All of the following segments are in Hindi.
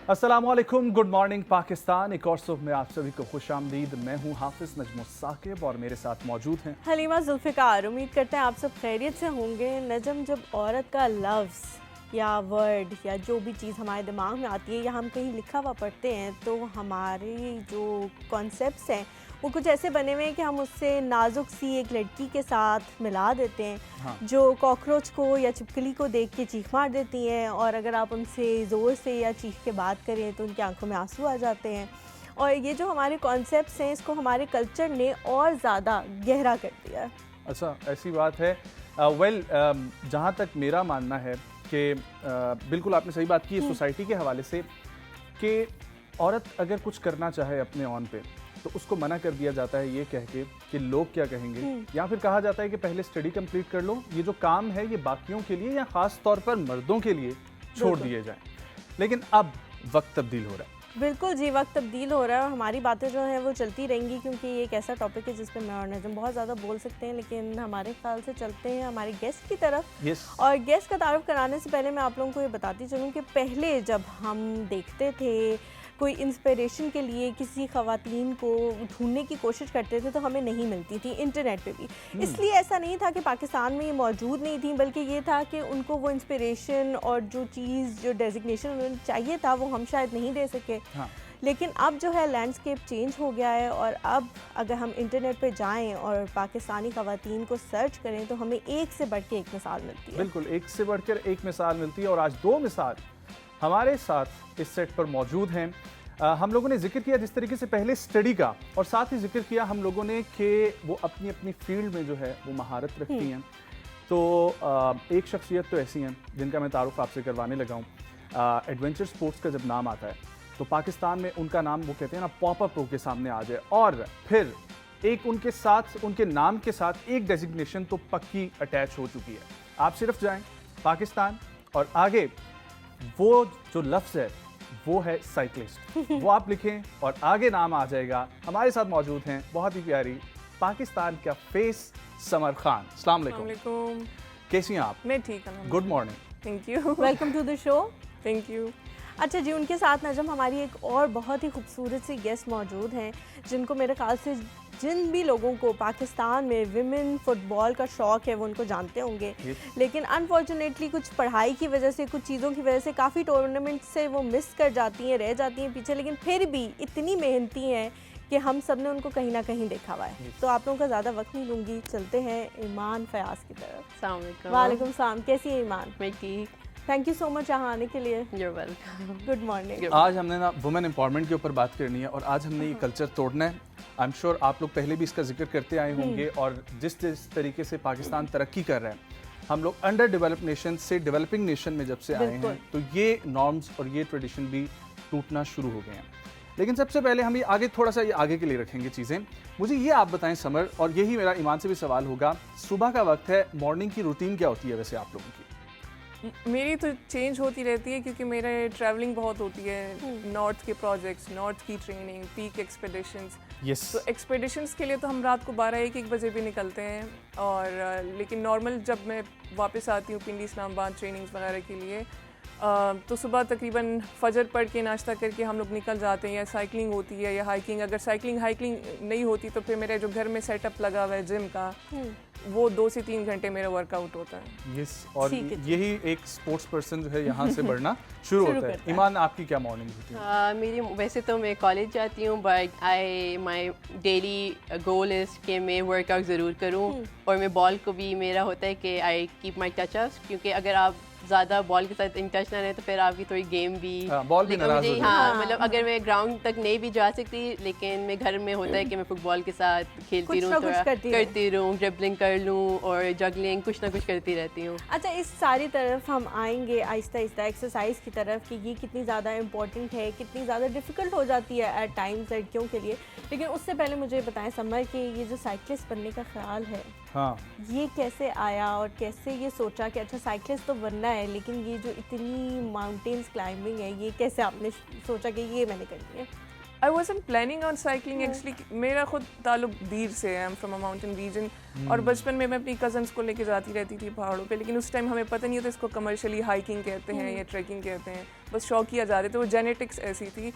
अस्सलामुअलैकुम, गुड मॉर्निंग पाकिस्तान। एक और सुबह में आप सभी को खुशामदीद। मैं हूं हाफिज नजमुस साकिब और मेरे साथ मौजूद हैं हलीमा जुल्फ़िकार। उम्मीद करते हैं आप सब खैरियत से होंगे। नजम, जब औरत का लफ्ज़ या वर्ड या जो भी चीज़ हमारे दिमाग में आती है या हम कहीं लिखा हुआ पढ़ते हैं तो हमारे जो कॉन्सेप्ट्स हैं वो कुछ ऐसे बने हुए हैं कि हम उससे नाजुक सी एक लड़की के साथ मिला देते हैं। हाँ। जो कॉकरोच को या छिपकली को देख के चीख मार देती हैं, और अगर आप उनसे ज़ोर से या चीख के बात करें तो उनकी आंखों में आंसू आ जाते हैं। और ये जो हमारे कॉन्सेप्ट्स हैं इसको हमारे कल्चर ने और ज़्यादा गहरा कर दिया है। अच्छा, ऐसी बात है। जहाँ तक मेरा मानना है कि बिल्कुल आपने सही बात की सोसाइटी के हवाले से कि औरत अगर कुछ करना चाहे अपने ऑन पे तो उसको मना कर दिया जाता है ये कह के कि लोग क्या कहेंगे, या फिर कहा जाता है कि पहले स्टडी कंप्लीट कर लो, ये जो काम है ये बाकियों के लिए या ख़ास तौर पर मर्दों के लिए छोड़ दिए जाएं। लेकिन अब वक्त तब्दील हो रहा है। बिल्कुल जी, वक्त तब्दील हो रहा है और हमारी बातें जो हैं वो चलती रहेंगी, क्योंकि ये एक ऐसा टॉपिक है जिस पे मैं और नजम बहुत ज़्यादा बोल सकते हैं। लेकिन हमारे ख्याल से चलते हैं हमारे गेस्ट की तरफ। और गेस्ट का तारुफ कराने से पहले मैं आप लोगों को ये बताती चलूँ कि पहले जब हम देखते थे कोई इंस्पिरेशन के लिए किसी ख़वातीन को ढूंढने की कोशिश करते थे तो हमें नहीं मिलती थी इंटरनेट पे भी। इसलिए ऐसा नहीं था कि पाकिस्तान में ये मौजूद नहीं थी, बल्कि ये था कि उनको वो इंस्पिरेशन और जो चीज़ जो डेजिग्नेशन उन्हें चाहिए था वो हम शायद नहीं दे सके। हाँ। लेकिन अब जो है लैंडस्केप चेंज हो गया है, और अब अगर हम इंटरनेट पे जाएं और पाकिस्तानी ख़वातीन को सर्च करें तो हमें एक से बढ़ के एक मिसाल मिलती है। बिल्कुल, एक से बढ़कर एक मिसाल मिलती है। और आज दो मिसाल हमारे साथ इस सेट पर मौजूद हैं। हम लोगों ने जिक्र किया जिस तरीके से पहले स्टडी का, और साथ ही जिक्र किया हम लोगों ने कि वो अपनी अपनी फील्ड में जो है वो महारत रखती हैं। तो एक शख्सियत तो ऐसी हैं जिनका मैं तारुफ आपसे करवाने लगा हूँ। एडवेंचर स्पोर्ट्स का जब नाम आता है तो पाकिस्तान में उनका नाम वो कहते हैं ना पॉपअप प्रो के सामने आ जाए, और फिर एक उनके साथ उनके नाम के साथ एक डेजिग्नेशन तो पक्की अटैच हो चुकी है। आप सिर्फ जाएं पाकिस्तान और आगे वो जो लफ्ज़ है वो है साइकिलिस्ट। वो आप लिखें और आगे नाम आ जाएगा। हमारे साथ मौजूद हैं बहुत ही प्यारी पाकिस्तान का फेस समर खान। अस्सलाम वालेकुम। कैसी हैं आप? मैं ठीक हूँ। Good morning. Thank you. Welcome to the show. Thank you. अच्छा जी, उनके साथ नजम हमारी एक और बहुत ही खूबसूरत सी गेस्ट मौजूद हैं जिनको मेरे ख्याल से जिन भी लोगों को पाकिस्तान में विमेन फुटबॉल का शौक़ है वो उनको जानते होंगे। लेकिन अनफॉर्चुनेटली कुछ पढ़ाई की वजह से, कुछ चीज़ों की वजह से काफ़ी टूर्नामेंट से वो मिस कर जाती हैं, रह जाती हैं पीछे, लेकिन फिर भी इतनी मेहनती हैं कि हम सब ने उनको कहीं ना कहीं देखा हुआ है। तो आप लोगों का ज़्यादा वक्त नहीं लूँगी, चलते हैं ईमान फयाज की तरफ। वालेकुम सलाम। कैसी है ईमान? मैं ठीक। थैंक यू सो मच यहाँ आने के लिए। You're welcome. Good morning. आज हमने ना वुमेन एम्पावरमेंट के ऊपर बात करनी है और आज हमने ये कल्चर तोड़ना है। आई एम श्योर आप लोग पहले भी इसका जिक्र करते आए होंगे, और जिस तरीके से पाकिस्तान तरक्की कर रहा है, हम लोग अंडर डेवलप नेशन से डेवलपिंग नेशन में जब से आए हैं तो ये नॉर्म्स और ये ट्रेडिशन भी टूटना शुरू हो गए हैं। लेकिन सबसे पहले हम ये आगे थोड़ा सा ये आगे के लिए रखेंगे चीज़ें। मुझे ये आप बताएं समर, और यही मेरा ईमान से भी सवाल होगा, सुबह का वक्त है, मॉर्निंग की रूटीन क्या होती है वैसे आप लोगों की? मेरी तो चेंज होती रहती है क्योंकि मेरे ट्रैवलिंग बहुत होती है। नॉर्थ के प्रोजेक्ट्स, नॉर्थ की ट्रेनिंग, पीक एक्सपेडिशंस। तो एक्सपेडिशंस के लिए तो हम रात को 12-1 बजे भी निकलते हैं। और लेकिन नॉर्मल जब मैं वापस आती हूँ पिंडी इस्लामाबाद ट्रेनिंग्स वगैरह के लिए, तो सुबह तकरीबन फजर पढ़ के नाश्ता करके हम लोग निकल जाते हैं। या साइकिलिंग होती है या हाइकिंग। अगर साइकिलिंग नहीं होती तो फिर मेरे जो घर में सेटअप लगा हुआ है जिम का, वो 2 से 3 घंटे मेरा वर्कआउट होता है। यस, और यही एक स्पोर्ट्स पर्सन जो है यहाँ से बढ़ना शुरू होता है। ईमान, आपकी क्या मॉर्निंग होती है? मेरी वैसे तो मैं कॉलेज जाती हूँ, but my daily goal is कि मैं वर्कआउट ज़रूर करूँ। और मैं बॉल को भी मेरा होता है कि I keep my touch ups, क्योंकि अगर आप ज़्यादा बॉल के साथ इन टच ना रहे तो फिर आपकी थोड़ी गेम भी बॉल भी नाराज़ हो जाती है। हाँ, मतलब अगर मैं ग्राउंड तक नहीं भी जा सकती, लेकिन मैं घर में होता है कि मैं फुटबॉल के साथ खेलती रहूँ, थोड़ा करती रहूँ, ड्रिबलिंग कर लूँ और जगलिंग, कुछ ना कुछ करती रहती हूँ। अच्छा, इस सारी तरफ हम आएंगे आहिस्ता आहिस्ता एक्सरसाइज की तरफ कि ये कितनी ज़्यादा इंपॉर्टेंट है, कितनी ज़्यादा डिफ़िकल्ट हो जाती है एट टाइम्स लड़कियों के लिए। लेकिन उससे पहले मुझे बताएं समर कि ये जो साइकिलिस्ट बनने का ख्याल है, हाँ, ये कैसे आया और कैसे ये सोचा कि अच्छा साइकिलिस्ट तो बनना है, लेकिन ये जो इतनी माउंटेन्स क्लाइंबिंग है ये कैसे आपने सोचा कि ये मैंने करनी है? आई वॉज़न्ट प्लानिंग ऑन साइकिलिंग एक्चुअली। मेरा खुद ताल्लुक दीर से है, I am from a mountain region. और बचपन में मैं अपनी कज़न्स को लेके जाती रहती थी पहाड़ों पे, लेकिन उस टाइम हमें पता नहीं होता इसको कमर्शियली हाइकिंग कहते हैं या ट्रैकिंग कहते हैं। बस शौक किया जा रहे थे, वो जेनेटिक्स ऐसी थी।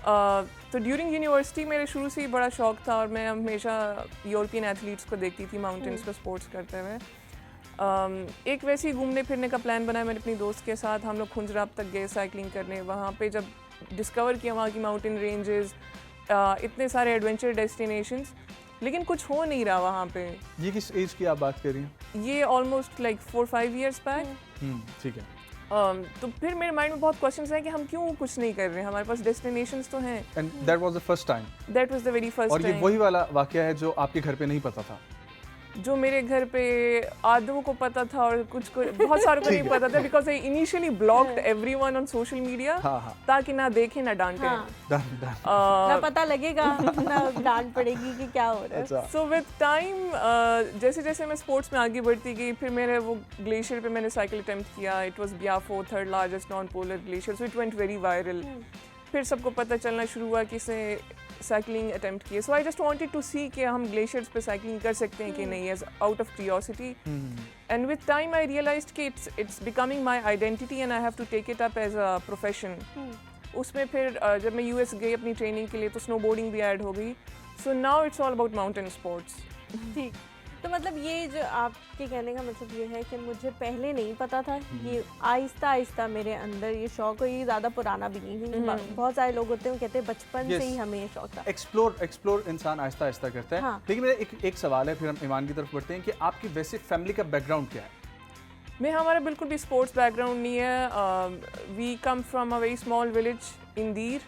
तो ड्यूरिंग यूनिवर्सिटी मेरे शुरू से ही बड़ा शौक था और मैं हमेशा यूरोपियन एथलीट्स को देखती थी माउंटेन्स पे स्पोर्ट्स करते हुए। एक वैसे ही घूमने फिरने का प्लान बनाया मैंने अपनी दोस्त के साथ, हम लोग खुंजराब तक गए साइकिलिंग करने। वहाँ पे जब डिस्कवर किया वहाँ की माउंटेन रेंजेस, इतने सारे एडवेंचर डेस्टिनेशंस, लेकिन कुछ हो नहीं रहा वहाँ पे। ये किस एज की आप बात कर रही हैं? ये ऑलमोस्ट लाइक 4-5 years बैक। ठीक है। तो फिर मेरे माइंड में बहुत क्वेश्चंस हैं कि हम क्यों कुछ नहीं कर रहे हैं, हमारे पास डेस्टिनेशंस तो हैं। And that was the first time? That was the very first time. और ये वही वाला वाकया है जो आपके घर पे नहीं पता था? जो मेरे घर पे आधों को पता था और कुछ बहुत सारों को नहीं पता था, because I initially blocked everyone on social media, ताकि ना देखे ना डांटे। ना पता लगेगा ना डांट पड़ेगी कि क्या हो रहा है। सो विद टाइम जैसे जैसे मैं स्पोर्ट्स में आगे बढ़ती गई, फिर मेरे वो ग्लेशियर पे मैंने साइकिल अटेम्प्ट किया। It was Biafo, 3rd largest non polar glacier, so it went very viral. फिर सबको पता चलना शुरू हुआ कि इसने साइकिलिंग अटेम्प्ट किया। सो आई जस्ट वांटेड टू सी कि हम ग्लेशियर्स पे साइकिलिंग कर सकते हैं कि नहीं, as out of curiosity. And with time I realized कि it's becoming my identity and I have to take it up as a profession. उसमें फिर जब मैं यूएस गई अपनी ट्रेनिंग के लिए तो स्नोबोर्डिंग भी ऐड हो गई। So now it's all about mountain sports. ठीक, तो मतलब ये जो आपके कहने का मतलब ये है कि मुझे पहले नहीं पता था, ये आहिस्ता आहिस्ता मेरे अंदर ये शौक, और ये ज़्यादा पुराना भी नहीं है। बहुत सारे लोग होते हैं कहते हैं बचपन से ही हमें ये शौक था। एक्सप्लोर इंसान आहिस्ता आहिस्ता करता है। हाँ। लेकिन मेरा एक सवाल है, फिर हम ईमान की तरफ बढ़ते हैं कि आपकी वैसे फैमिली का बैकग्राउंड क्या है? हमारा बिल्कुल भी स्पोर्ट्स बैकग्राउंड नहीं है। We come from a very small village Indir,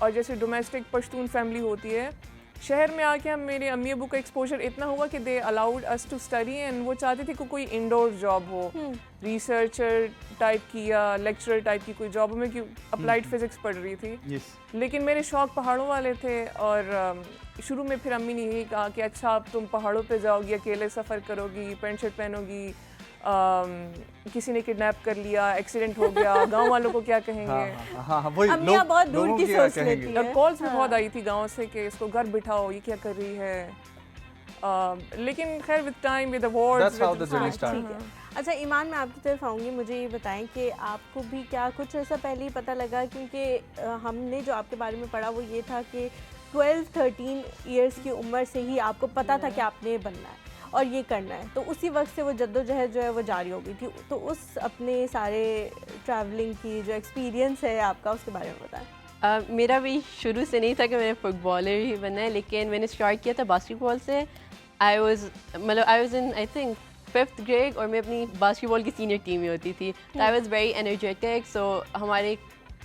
और जैसे डोमेस्टिक पश्तून फैमिली होती है, शहर में आके हम मेरे अम्मी अबू का एक्सपोजर इतना हुआ कि they allowed us to study, and वो चाहते थे कि कोई इंडोर जॉब हो, रिसर्चर टाइप की या लेक्चरर टाइप की कोई जॉब हो। मैं क्यों अप्लाइड फिजिक्स पढ़ रही थी। लेकिन मेरे शौक पहाड़ों वाले थे, और शुरू में फिर अम्मी ने यही कहा कि अच्छा अब तुम पहाड़ों पे जाओगी, अकेले सफ़र करोगी, पैंट शर्ट पहनोगी, किसी ने किडनैप कर लिया, एक्सीडेंट हो गया, गांव वालों को क्या कहेंगे। वही लोग बहुत दूर की सोच लेती हैं। और कॉल्स भी बहुत आई थी गांव से कि इसको घर बिठाओ, ये क्या कर रही है। लेकिन खैर विद टाइम, विद अवार्ड्स, अच्छा ईमान, मैं आपकी तरफ आऊँगी, मुझे ये बताएं कि आपको भी क्या कुछ ऐसा पहले ही पता लगा? क्योंकि हमने जो आपके बारे में पढ़ा वो ये था कि 12-13 ईयर्स की उम्र से ही आपको पता था कि आपने बनना है और ये करना है, तो उसी वक्त से वो जद्दोजहद जो है वो जारी हो गई थी। तो उस अपने सारे ट्रैवलिंग की जो एक्सपीरियंस है आपका, उसके बारे में बताएं। मेरा भी शुरू से नहीं था कि मैंने फुटबॉलर ही बनना है, लेकिन मैंने स्टार्ट किया था बास्केटबॉल से। I was in I think 5th grade, और मैं अपनी बास्केटबॉल की सीनियर टीम में होती थी। तो आई वाज वेरी एनर्जेटिक। सो हमारे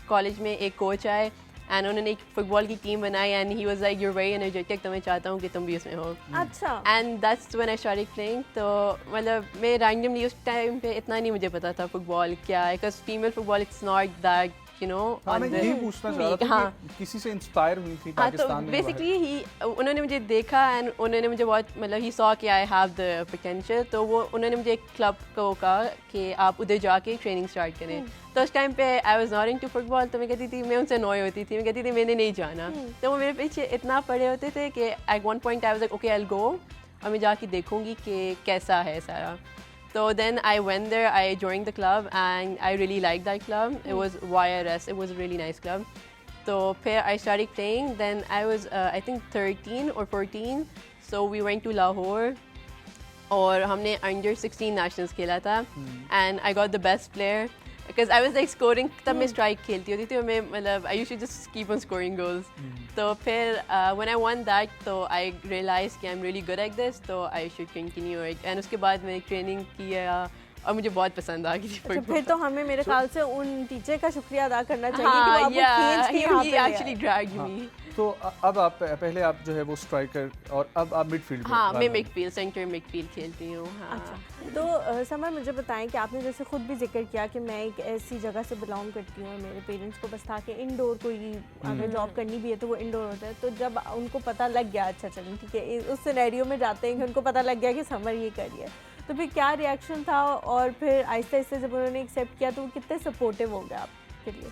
कॉलेज में एक कोच आए एंड उन्होंने एक फुटबॉल की टीम बनाई, and he was like, you are very energetic, तो मैं चाहता हूँ कि तुम भी उसमें हो। अच्छा। And that's when I started playing. तो मतलब मैं रैंडमली उस टाइम पे इतना नहीं मुझे पता था फुटबॉल क्या है, because female football it's not that you know. मैं यही पूछना चाह रहा था कि किसी से इंस्पायर हुई थी पाकिस्तान में? बेसिकली ही उन्होंने मुझे देखा एंड उन्होंने मुझे बहुत मतलब ही सॉ कि आई हैव द पोटेंशियल, तो वो उन्होंने मुझे एक क्लब को कहा कि आप उधर जाके ट्रेनिंग स्टार्ट करें। तो उस टाइम पे I was not into football, तो मैं कहती थी, मैं उनसे अनॉय होती थी, मैं कहती थी मैंने नहीं जाना। तो वो मेरे पीछे इतना पड़े होते थे कि at one point I was like okay I will go, और मैं जाके देखूंगी कि कैसा है सारा। So then I went there, I joined the club, and I really liked that club. It was YRS, it was a really nice club. So I started playing, then I was I think 13 or 14, so we went to Lahore, और हमने under 16 nationals खेला था, and I got the best player. Because I was like scoring, तब मैं strike खेलती होती थी और मैं मतलब I used to just keep on scoring goals. तो फिर when I won that, तो I realized कि I'm really good at this, तो I should continue it. And उसके बाद मैंने training किया और मुझे बहुत पसंद आ गई थी। अच्छा, फिर तो हमें मेरे ख्याल से उन टीचर का शुक्रिया अदा करना चाहिए कि वो आपको खींच के यहाँ पे ले आए। Actually dragged me. तो अब आप पहले आप जो है वो स्ट्राइकर, और अब आप मिडफील्ड में? हाँ, मैं मिडफील्ड, सेंटर मिडफील्ड खेलती हूँ। हाँ। अच्छा, तो समर मुझे बताएं कि आपने जैसे खुद भी जिक्र किया कि मैं एक ऐसी जगह से बिलोंग करती हूँ और मेरे पेरेंट्स को बस था कि इंडोर कोई अगर जॉब करनी भी है तो वो इंडोर होता है। तो जब उनको पता लग गया, अच्छा चलें ठीक है, उस सिनेरियो में जाते हैं कि उनको पता लग गया कि समर ये करिए, तो फिर क्या रिएक्शन था? और फिर आहिस्ता आहिस्ता जब उन्होंने एक्सेप्ट किया तो वो कितने सपोर्टिव हो गए आपके लिए?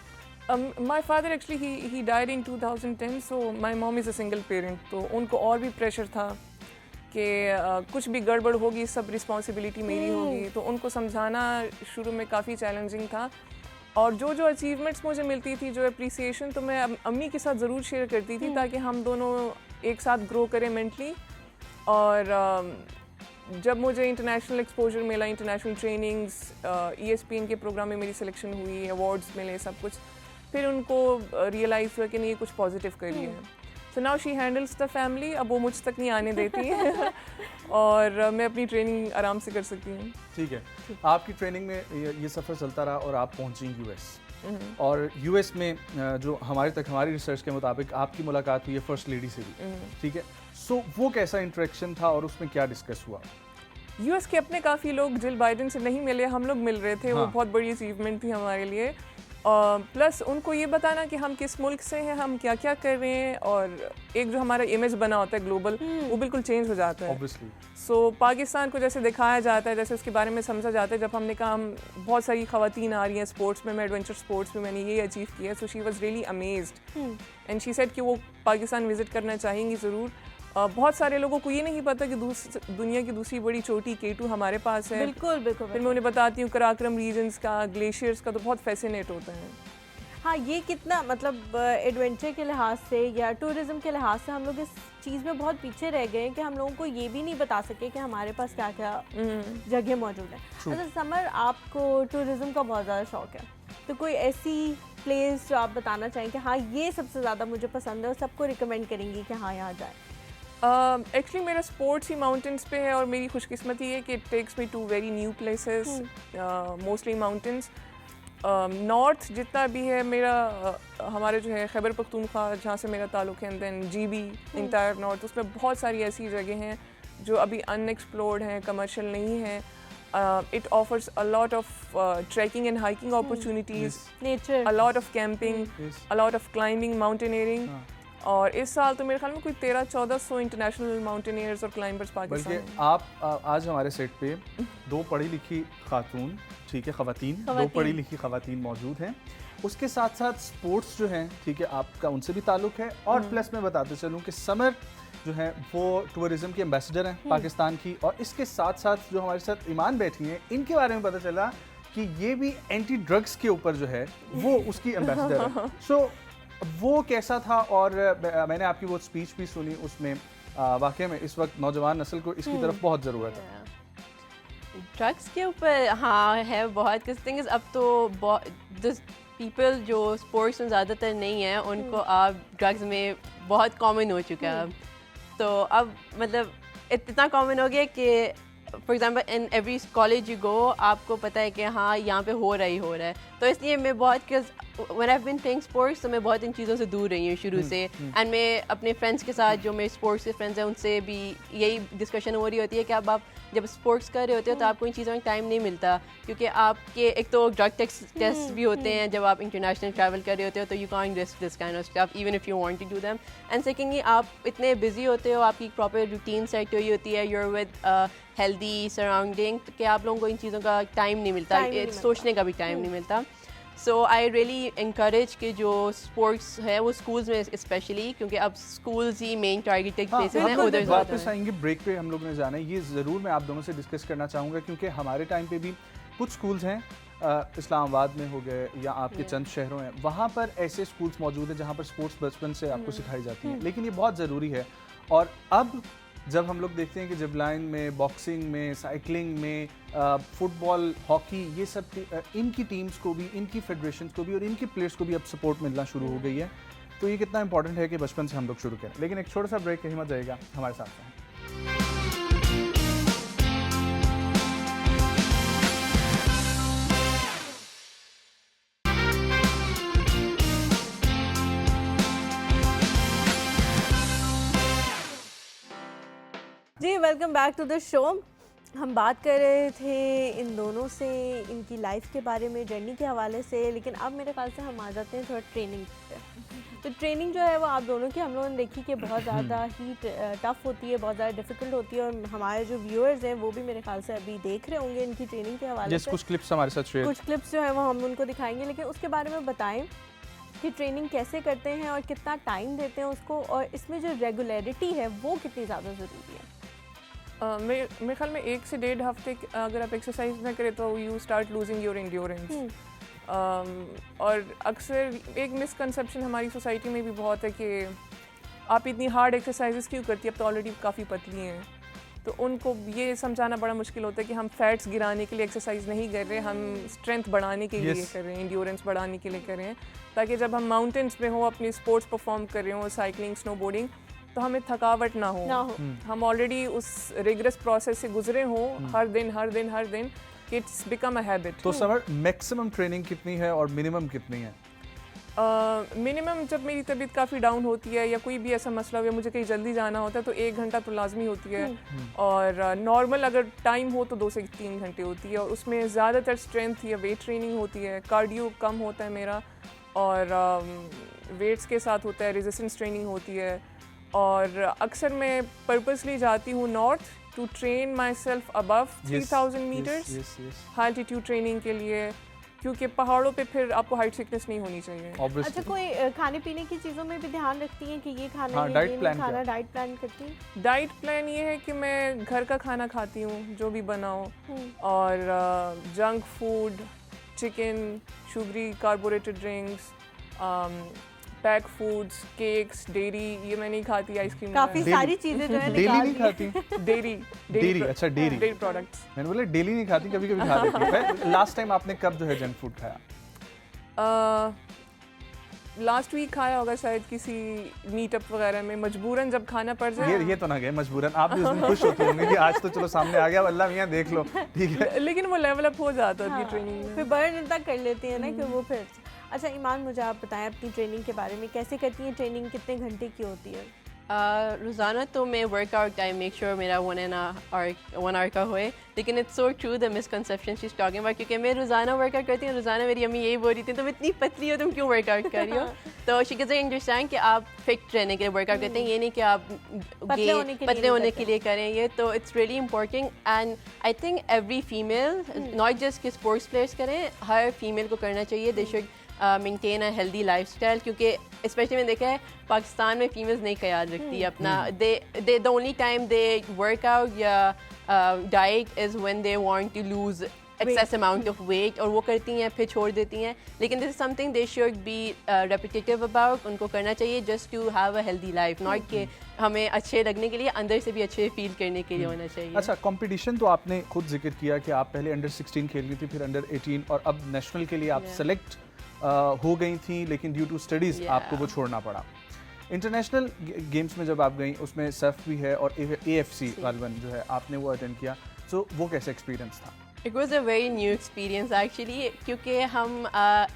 My father actually he died in 2010, so my mom is a single parent. तो उनको और भी प्रेशर था कि कुछ भी गड़बड़ होगी सब रिस्पॉन्सिबिलिटी मेरी होगी, तो उनको समझाना शुरू में काफ़ी चैलेंजिंग था। और जो जो अचीवमेंट्स मुझे मिलती थी, जो अप्रिसिएशन, तो मैं अम्मी के साथ ज़रूर शेयर करती थी ताकि हम दोनों एक साथ ग्रो करें मेंटली। और जब मुझे इंटरनेशनल एक्सपोजर मिला, इंटरनेशनल ट्रेनिंग्स, ESPN के प्रोग्राम में मेरी सिलेक्शन हुई, अवार्ड्स मिले, सब कुछ, फिर उनको रियलाइज़ हुआ कि नहीं, ये कुछ पॉजिटिव कर रही है। So now she handles the family. अब वो मुझ तक नहीं आने देती है और मैं अपनी ट्रेनिंग आराम से कर सकती हूँ। ठीक है, आपकी ट्रेनिंग में ये सफ़र चलता रहा और आप पहुँची US। और US में जो हमारी रिसर्च के मुताबिक आपकी मुलाकात हुई है फर्स्ट लेडी से भी, ठीक है। सो वो कैसा इंटरेक्शन था और उसमें क्या डिस्कस हुआ? US के अपने काफ़ी लोग जिल बाइडेन से नहीं मिले, हम लोग मिल रहे थे। हाँ। वो बहुत बड़ी अचीवमेंट थी हमारे लिए। प्लस उनको ये बताना कि हम किस मुल्क से हैं, हम क्या क्या कर रहे हैं, और एक जो हमारा इमेज बना होता है ग्लोबल, वो बिल्कुल चेंज हो जाता है। Obviously. सो पाकिस्तान को जैसे दिखाया जाता है, जैसे उसके बारे में समझा जाता है। जब हमने कहा हम बहुत सारी ख़वातीन आ रही हैं स्पोर्ट्स में, मैं एडवेंचर स्पोर्ट्स में मैंने ये अचीव किया, so she was really amazed and she said कि वो पाकिस्तान विज़िट करना चाहेंगी ज़रूर। बहुत सारे लोगों को ये नहीं पता कि दुनिया की दूसरी बड़ी चोटी K2 हमारे पास है। बिल्कुल बिल्कुल। फिर मैं उन्हें बताती हूँ कराक्रम रीजन्स का, ग्लेशियर्स का, तो बहुत फैसिनेट होता है। हाँ, ये कितना मतलब एडवेंचर के लिहाज से या टूरिज़्म के लिहाज से हम लोग इस चीज़ में बहुत पीछे रह गए हैं कि हम लोगों को ये भी नहीं बता सके कि हमारे पास क्या क्या जगह मौजूद है। अच्छा समर, आपको टूरिज़्म का बहुत ज़्यादा शौक है, तो कोई ऐसी प्लेस जो आप बताना चाहें कि हाँ ये सबसे ज़्यादा मुझे पसंद है और सबको रिकमेंड करेंगी कि हाँ यहाँ जाए? एक्चुअली मेरा स्पोर्ट्स ही माउंटेन्स पे है और मेरी खुशकिस्मती है कि it takes me to very new places, mostly mountains. North जितना भी है मेरा, हमारे जो है खैबर पख्तूनख्वा जहाँ से मेरा ताल्लुक़ है, देन GB इंटायर नॉर्थ, उसमें बहुत सारी ऐसी जगह हैं जो अभी अनएक्सप्लोर्ड हैं, कमर्शियल नहीं हैं। It offers a lot of trekking and hiking opportunities, nature, a lot of camping, a lot of climbing, mountaineering. और इस साल तो मेरे ख्याल में कोई 1300-1400 इंटरनेशनल माउंटेनियर्स और क्लाइंबर्स पाकिस्तान में। बल्कि आप आज हमारे सेट पे दो पढ़ी लिखी खातून, ठीक है, ख़वातीन, दो पढ़ी लिखी ख़वातीन मौजूद हैं। उसके साथ साथ स्पोर्ट्स जो हैं, ठीक है, आपका उनसे भी ताल्लुक़ है। और प्लस मैं बताते चलूँ कि समर जो है वो टूरिज़्म की एम्बेसडर हैं पाकिस्तान की। और इसके साथ साथ जो हमारे साथ ईमान बैठी हैं, इनके बारे में पता चला कि ये भी एंटी ड्रग्स के ऊपर जो है वो उसकी एम्बेसडर है। सो वो कैसा था? और मैंने आपकी वो स्पीच भी सुनी, उसमें वाकई में इस वक्त नौजवान नस्ल को इसकी तरफ बहुत ज़रूरत है। ड्रग्स के ऊपर हाँ है बहुत कुछ थिंग्स। अब तो पीपल जो स्पोर्ट्स में ज़्यादातर नहीं है उनको अब ड्रग्स में बहुत कॉमन हो चुका है। तो अब मतलब इतना कॉमन हो गया कि for example in every college you go, आपको पता है कि हाँ यहाँ पे हो रहा है। तो इसलिए मैं बहुत when I have been playing sports, तो मैं बहुत इन चीज़ों से दूर रही हूँ शुरू से। एंड मैं अपने फ्रेंड्स के साथ, जो मेरे स्पोर्ट्स के फ्रेंड्स हैं, उनसे भी यही डिस्कशन हो रही होती है कि अब आप जब स्पोर्ट्स कर रहे होते हो तो आपको इन चीज़ों में टाइम नहीं मिलता, क्योंकि आपके एक तो ड्रग टेस्ट भी होते हैं जब आप इंटरनेशनल ट्रैवल कर रहे होते हो, तो you can't risk this kind of stuff even if you want to do them. And secondly आप इतने बिजी होते हो, आपकी प्रॉपर रूटीन सेट हुई होती है, you are with healthy surrounding, कि आप लोगों को इन चीज़ों का टाइम नहीं मिलता, सोचने का भी टाइम नहीं मिलता। सो आई रियली इंकरेज कि जो स्पोर्ट्स है वो स्कूल्स में स्पेशली, क्योंकि अब स्कूल्स ही मेन टारगेटेड प्लेसेस हैं, उधर वापस आएंगे ब्रेक पे हम लोग ने जाना है। ये ज़रूर मैं आप दोनों से डिस्कस करना चाहूँगा, क्योंकि हमारे टाइम पे भी कुछ स्कूल्स हैं, इस्लामाबाद में हो गए या आपके चंद शहरों में, वहाँ पर ऐसे स्कूल्स मौजूद हैं जहाँ पर स्पोर्ट्स बचपन से आपको सिखाई जाती है। लेकिन ये बहुत ज़रूरी है। और अब जब हम लोग देखते हैं कि जिपलाइन में, बॉक्सिंग में, साइकिलिंग में, फुटबॉल, हॉकी, ये सब इनकी टीम्स को भी, इनकी फेडरेशंस को भी और इनके प्लेयर्स को भी अब सपोर्ट मिलना शुरू हो गई है। तो ये कितना इंपॉर्टेंट है कि बचपन से हम लोग शुरू करें। लेकिन एक छोटा सा ब्रेक, कहीं मत जाएगा, हमारे साथ रहें। जी welcome back to the show. हम बात कर रहे थे इन दोनों से इनकी लाइफ के बारे में, जर्नी के हवाले से, लेकिन अब मेरे ख्याल से हम आ जाते हैं थोड़ा ट्रेनिंग पे। तो ट्रेनिंग जो है वो आप दोनों की हम लोगों ने देखी कि बहुत ज़्यादा ही टफ़ होती है, बहुत ज़्यादा डिफ़िकल्ट होती है। और हमारे जो व्यूअर्स हैं वो भी मेरे ख्याल से अभी देख रहे होंगे इनकी ट्रेनिंग के हवाले से। कुछ क्लिप्स हमारे साथ शेयर, कुछ क्लिप्स जो है वो हम उनको दिखाएंगे, लेकिन उसके बारे में बताएं कि ट्रेनिंग कैसे करते हैं और कितना टाइम देते हैं उसको, और इसमें जो रेगुलरिटी है वो कितनी ज़्यादा ज़रूरी है। मेरे ख्याल में 1 से 1.5 हफ्ते अगर आप एक्सरसाइज ना करें तो you start losing your endurance. और अक्सर एक मिसकंसेप्शन हमारी सोसाइटी में भी बहुत है कि आप इतनी हार्ड एक्सरसाइजेस क्यों करती है, अब तो ऑलरेडी काफ़ी पतली हैं। तो उनको ये समझाना बड़ा मुश्किल होता है कि हम फैट्स गिराने के लिए एक्सरसाइज नहीं कर रहे, हम स्ट्रेंथ बढ़ाने के लिए कर रहे हैं, इंड्योरेंस बढ़ाने के लिए कर रहे हैं, ताकि जब हम माउंटेन्स में हो, अपनी स्पोर्ट्स परफॉर्म कर रहे हो, साइकिलिंग, स्नोबोर्डिंग, तो हमें थकावट ना हो। हम ऑलरेडी उस रिगरस प्रोसेस से गुजरे हों हर दिन, इट्स बिकम अ हैबिट। तो समर मैक्सिमम ट्रेनिंग कितनी है और मिनिमम कितनी है? मिनिमम जब मेरी तबीयत काफ़ी डाउन होती है या कोई भी ऐसा मसला हो या मुझे कहीं जल्दी जाना होता है तो 1 घंटा तो लाजमी होती है, और नॉर्मल अगर टाइम हो तो 2 से 3 घंटे होती है, और उसमें ज़्यादातर स्ट्रेंथ या वेट ट्रेनिंग होती है। कार्डियो कम होता है मेरा, और वेट्स के साथ होता है, रेजिस्टेंस ट्रेनिंग होती है। और अक्सर मैं पर्पसली जाती हूँ north to train my self above 3000 metres high altitude training के लिए, क्योंकि पहाड़ों पे फिर आपको हाइट सिकनेस नहीं होनी चाहिए। अच्छा, कोई खाने पीने की चीज़ों में भी ध्यान रखती हैं कि ये खाना है, डाइट ये प्लान खाना, डाइट प्लान करती हैं? डाइट प्लान ये है कि मैं घर का खाना खाती हूँ जो भी बनाओ, और junk food, chicken, sugary carbonated drinks, pack foods, cakes, dairy ये मैं नहीं खाती, आइसक्रीम। काफी सारी चीजें जो है डेली नहीं खाती? डेयरी अच्छा, डेयरी प्रोडक्ट्स। मैंने बोला डेली नहीं खाती, कभी कभी खा लेती है। लास्ट टाइम आपने कब जो है जंक फूड खाया? लास्ट वीक खाया होगा शायद, किसी मीटअप वगैरह में मजबूरन जब खाना पड़ जाए। ये तो ना गए मजबूरन, आप भी उस दिन खुश होती होंगी कि आज तो चलो सामने आ गया, अल्लाह मियां देख लो, ठीक है। लेकिन वो लेवल अप हो जाता है ट्रेनिंग में, फिर बर्न तक कर लेती है ना कि वो फिर। अच्छा ईमान, मुझे आप बताएं अपनी ट्रेनिंग के बारे में, कैसे करती हैं ट्रेनिंग, कितने घंटे की होती है? रोज़ाना तो मैं वर्कआउट आई मेक श्योर मेरा 1 आवर का होए, लेकिन it's so true the misconception she is talking about, क्योंकि मैं रोज़ाना वर्कआउट करती हूँ, रोज़ाना मेरी अम्मी यही बोल रही थी तुम इतनी पतली हो, तुम क्यों वर्कआउट कर रही हो? तो शी कैसे अंडरस्टैंड कि आप फिट रहने के लिए वर्कआउट करते हैं, ये नहीं कि आप पतले होने के लिए करें ये। तो it's really important, and I think every female, not just कि स्पोर्ट्स प्लेयर्स करें, हर फीमेल को करना चाहिए। They should maintain a healthy lifestyle, क्योंकि स्पेशली मैंने देखा है पाकिस्तान में फीमेल्स नहीं ख्याल रखती अपना। They the only time they work out या diet is when they want to lose excess amount of weight, और वो करती हैं फिर छोड़ देती हैं। लेकिन this is something they should be repetitive about, उनको करना चाहिए just to have a healthy life, not कि हमें अच्छे लगने के लिए, अंदर से भी अच्छे फील करने के लिए होना चाहिए। अच्छा, कंपटीशन तो आपने खुद जिक्र किया कि आप पहले अंडर 16 खेल रही थी, फिर अंडर 18, और अब नेशनल के लिए आप सेलेक्ट हो गई थी, लेकिन ड्यू टू स्टडीज़ आपको वो छोड़ना पड़ा। इंटरनेशनल गेम्स में जब आप गई, उसमें सर्फ भी है और AFC गालिबन जो है आपने वो अटेंड किया, तो वो कैसा एक्सपीरियंस था? It was a very new experience actually, क्योंकि हम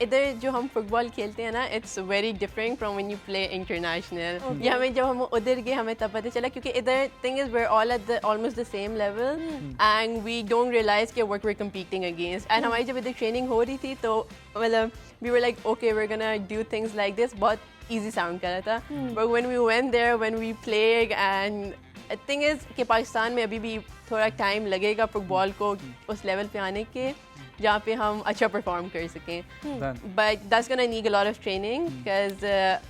इधर जो हम फुटबॉल खेलते हैं ना, it's very different from when you play international. या हमें जब हम उधर गए हमें तब पता चला, क्योंकि इधर thing is where all at the almost the same level, and we don't realize कि what we are competing against. And हमारी जब इधर ट्रेनिंग हो रही थी तो मतलब we were like okay we are gonna do things like this, बहुत ईजी साउंड कर रहा था, but when we went there, when we played, and thing is कि पाकिस्तान में अभी भी थोड़ा टाइम लगेगा फुटबॉल को उस लेवल पे आने के जहाँ पे हम अच्छा परफॉर्म कर सकें, but that's gonna need a lot of training, because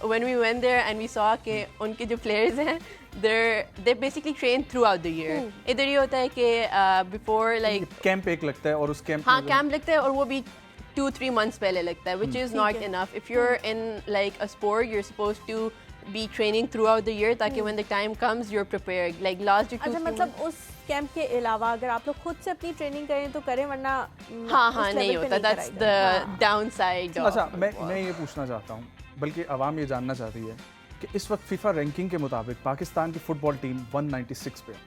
when we went there and we saw कि उनके जो प्लेयर्स हैं they basically train throughout the year. इधर ये होता है कि बिफोर लाइक कैंप एक लगता है, और उस कैंप हाँ कैंप लगता है, और वो भी 2-3 months पहले लगता है, which is not enough. If you're in like a sport, you're supposed to be training throughout the year, ताकि when the time comes you're prepared. Like last year. अच्छा, मतलब उस कैंप के अलावा अगर आप लोग खुद से अपनी ट्रेनिंग करें तो करें, वरना हाँ नहीं होता, that's the downside. अच्छा, मैं ये पूछना चाहता हूँ, बल्कि आवाम ये जानना चाहती है कि इस वक्त फीफा रैंकिंग के मुताबिक पाकिस्तान की फुटबॉल टीम 196 पे है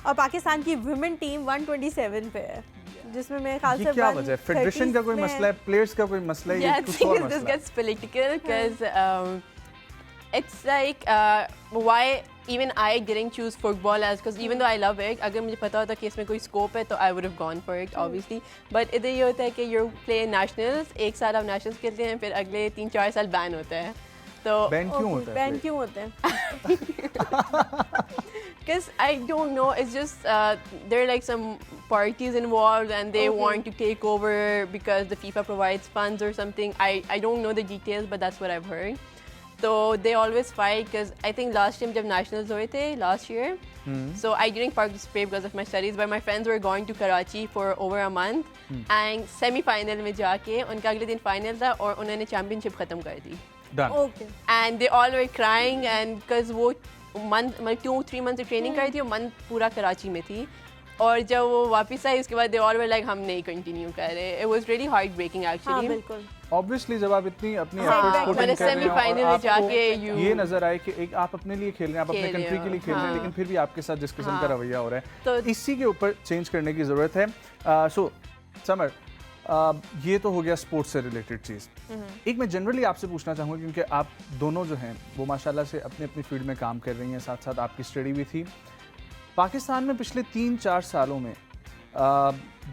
और पाकिस्तान की वुमेन टीम 127 पे है, जिसमें मेरे ख्याल से क्या वजह है? फेडरेशन का कोई मसला है, प्लेयर्स का कोई मसला है, या कुछ और मसला है? This gets political because it's like why even I didn't choose football as, because even though I love it, अगर मुझे पता होता कि इसमें कोई स्कोप है तो I would have gone for it obviously, but इधर ये होता है कि you play nationals, एक साल आप nationals खेलते हैं, फिर अगले 3-4 साल बैन होता है। तो बैन क्यों होता है? बैन क्यों होते हैं? Because I don't know, it's just there are like some parties involved and they want to take over because the FIFA provides funds or something. I don't know the details, but that's what I've heard. तो they always fight because I think last time जब nationals हुए थे last year, so I didn't participate because of my studies, but my friends were going to Karachi for over a month, and semi-final में जाके उनका अगले दिन final था और उन्होंने championship खत्म कर दी. Done. Okay. And they all were crying, and because वो month मतलब 2-3 months की training करी थी, वो month पूरा कराची में थी. और जब वो वापस आई उसके बाद they all were like हम नहीं कंटिन्यू कर रहे. It was really heartbreaking actually. हाँ बिल्कुल. Obviously जब आप इतनी अपनी हाँ, efforts put in मैंने कर रहे हैं semi-final और में जाके आपको ये नजर आए कि एक आप अपने लिए खेल रहे हैं, आप अपने खेल रहे कंट्री के लिए खेल रहे हैं, हाँ। लेकिन फिर भी आपके साथ जिस किस्म का रवैया हो रहा है तो इसी के ऊपर चेंज करने की ज़रूरत है. सो समर, ये तो हो गया स्पोर्ट्स से रिलेटेड चीज़. एक मैं जनरली आपसे पूछना चाहूँगा क्योंकि आप दोनों जो हैं वो माशाल्लाह से अपनी अपनी फील्ड में काम कर रही हैं, साथ साथ आपकी स्टडी भी थी. पाकिस्तान में पिछले 3-4 सालों में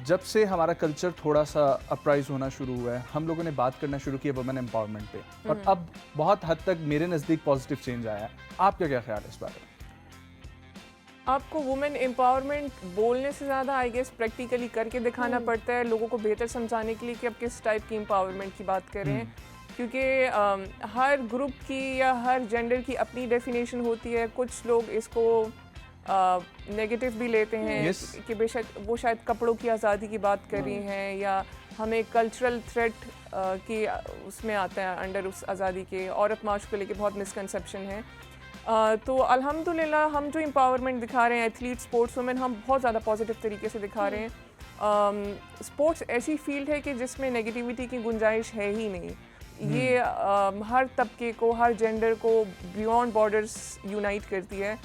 जब से हमारा कल्चर थोड़ा सा अपराइज होना शुरू हुआ है, हम लोगों ने बात करना शुरू की वुमेन एम्पावरमेंट पे, और अब बहुत हद तक मेरे नज़दीक पॉजिटिव चेंज आया है. आपका क्या ख्याल है इस बारे में? आपको वुमेन एम्पावरमेंट बोलने से ज़्यादा आई गेस प्रैक्टिकली करके दिखाना पड़ता है लोगों को बेहतर समझाने के लिए कि आप किस टाइप की एम्पावरमेंट की बात कर रहे हैं, क्योंकि हर ग्रुप की या हर जेंडर की अपनी डेफिनेशन होती है. कुछ लोग इसको नेगेटिव भी लेते हैं कि बेशक वो शायद कपड़ों की आज़ादी की बात कर रही हैं या हमें कल्चरल थ्रेट की उसमें आता है अंडर उस आज़ादी के. औरत मार्च को लेके बहुत मिसकंसेप्शन है. तो अल्हम्दुलिल्लाह हम जो एम्पावरमेंट दिखा रहे हैं एथलीट स्पोर्ट्स वुमेन, हम बहुत ज़्यादा पॉजिटिव तरीके से दिखा रहे हैं. स्पोर्ट्स ऐसी फील्ड है कि जिसमें नेगेटिविटी की गुंजाइश है ही नहीं. ये हर तबके को, हर जेंडर को बियॉन्ड बॉर्डर्स यूनाइट करती है.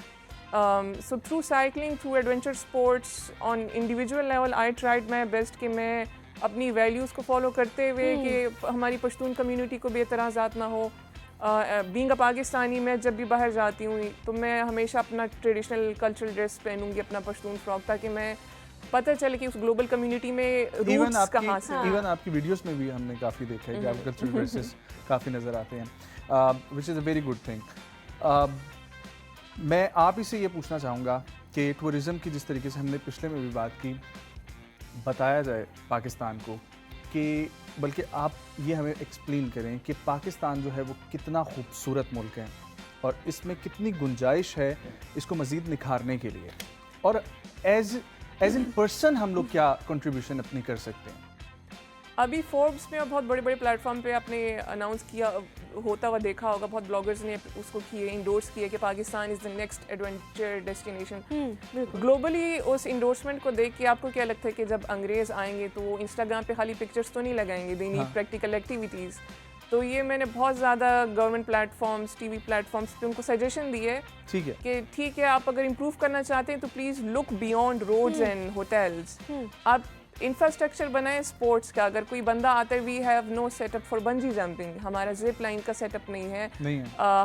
So through cycling, through adventure sports, on individual level, I tried my best कि मैं अपनी वैल्यूज़ को फॉलो करते हुए कि हमारी पश्तून कम्युनिटी को बेतराज़ात ना हो. बीइंग अ पाकिस्तानी, मैं जब भी बाहर जाती हूँ तो मैं हमेशा अपना ट्रेडिशनल कल्चरल ड्रेस पहनूंगी, अपना पश्तून फ्रॉक, ताकि मैं पता चले कि उस ग्लोबल कम्युनिटी में रूट्स कहाँ से. इवन आपकी वीडियोस में भी हमने काफ़ी देखा है कि आपके कल्चरल ड्रेसेस काफ़ी नज़र आते हैं, विच is a very good thing. मैं आप ही से ये पूछना चाहूँगा कि टूरिज़म की जिस तरीके से हमने पिछले में भी बात की, बताया जाए पाकिस्तान को कि बल्कि आप ये हमें एक्सप्लेन करें कि पाकिस्तान जो है वो कितना खूबसूरत मुल्क है और इसमें कितनी गुंजाइश है इसको मज़ीद निखारने के लिए, और एज इन पर्सन हम लोग क्या कंट्रीब्यूशन अपनी कर सकते हैं. अभी फोर्ब्स में और बहुत बड़े बड़े प्लेटफॉर्म पे आपने अनाउंस किया होता हुआ देखा होगा, बहुत ब्लॉगर्स ने उसको किए, इंडोर्स किए कि Pakistan is the next adventure destination. Globally उस इंडोर्समेंट को देख के आपको क्या लगता है कि जब अंग्रेज़ आएंगे तो वो इंस्टाग्राम पे खाली पिक्चर्स तो नहीं लगाएंगे, दे नीड प्रैक्टिकल एक्टिविटीज़. तो ये मैंने बहुत ज़्यादा गवर्नमेंट प्लेटफॉर्म्स, टीवी प्लेटफॉर्म्स पे उनको सजेशन दी है कि ठीक है, आप अगर इम्प्रूव करना चाहते हैं तो please look beyond roads and hotels. आप इंफ्रास्ट्रक्चर बनाए स्पोर्ट्स का. अगर कोई बंदा आता है, we have no setup for bungee jumping, हमारा जिप लाइन का सेटअप नहीं है.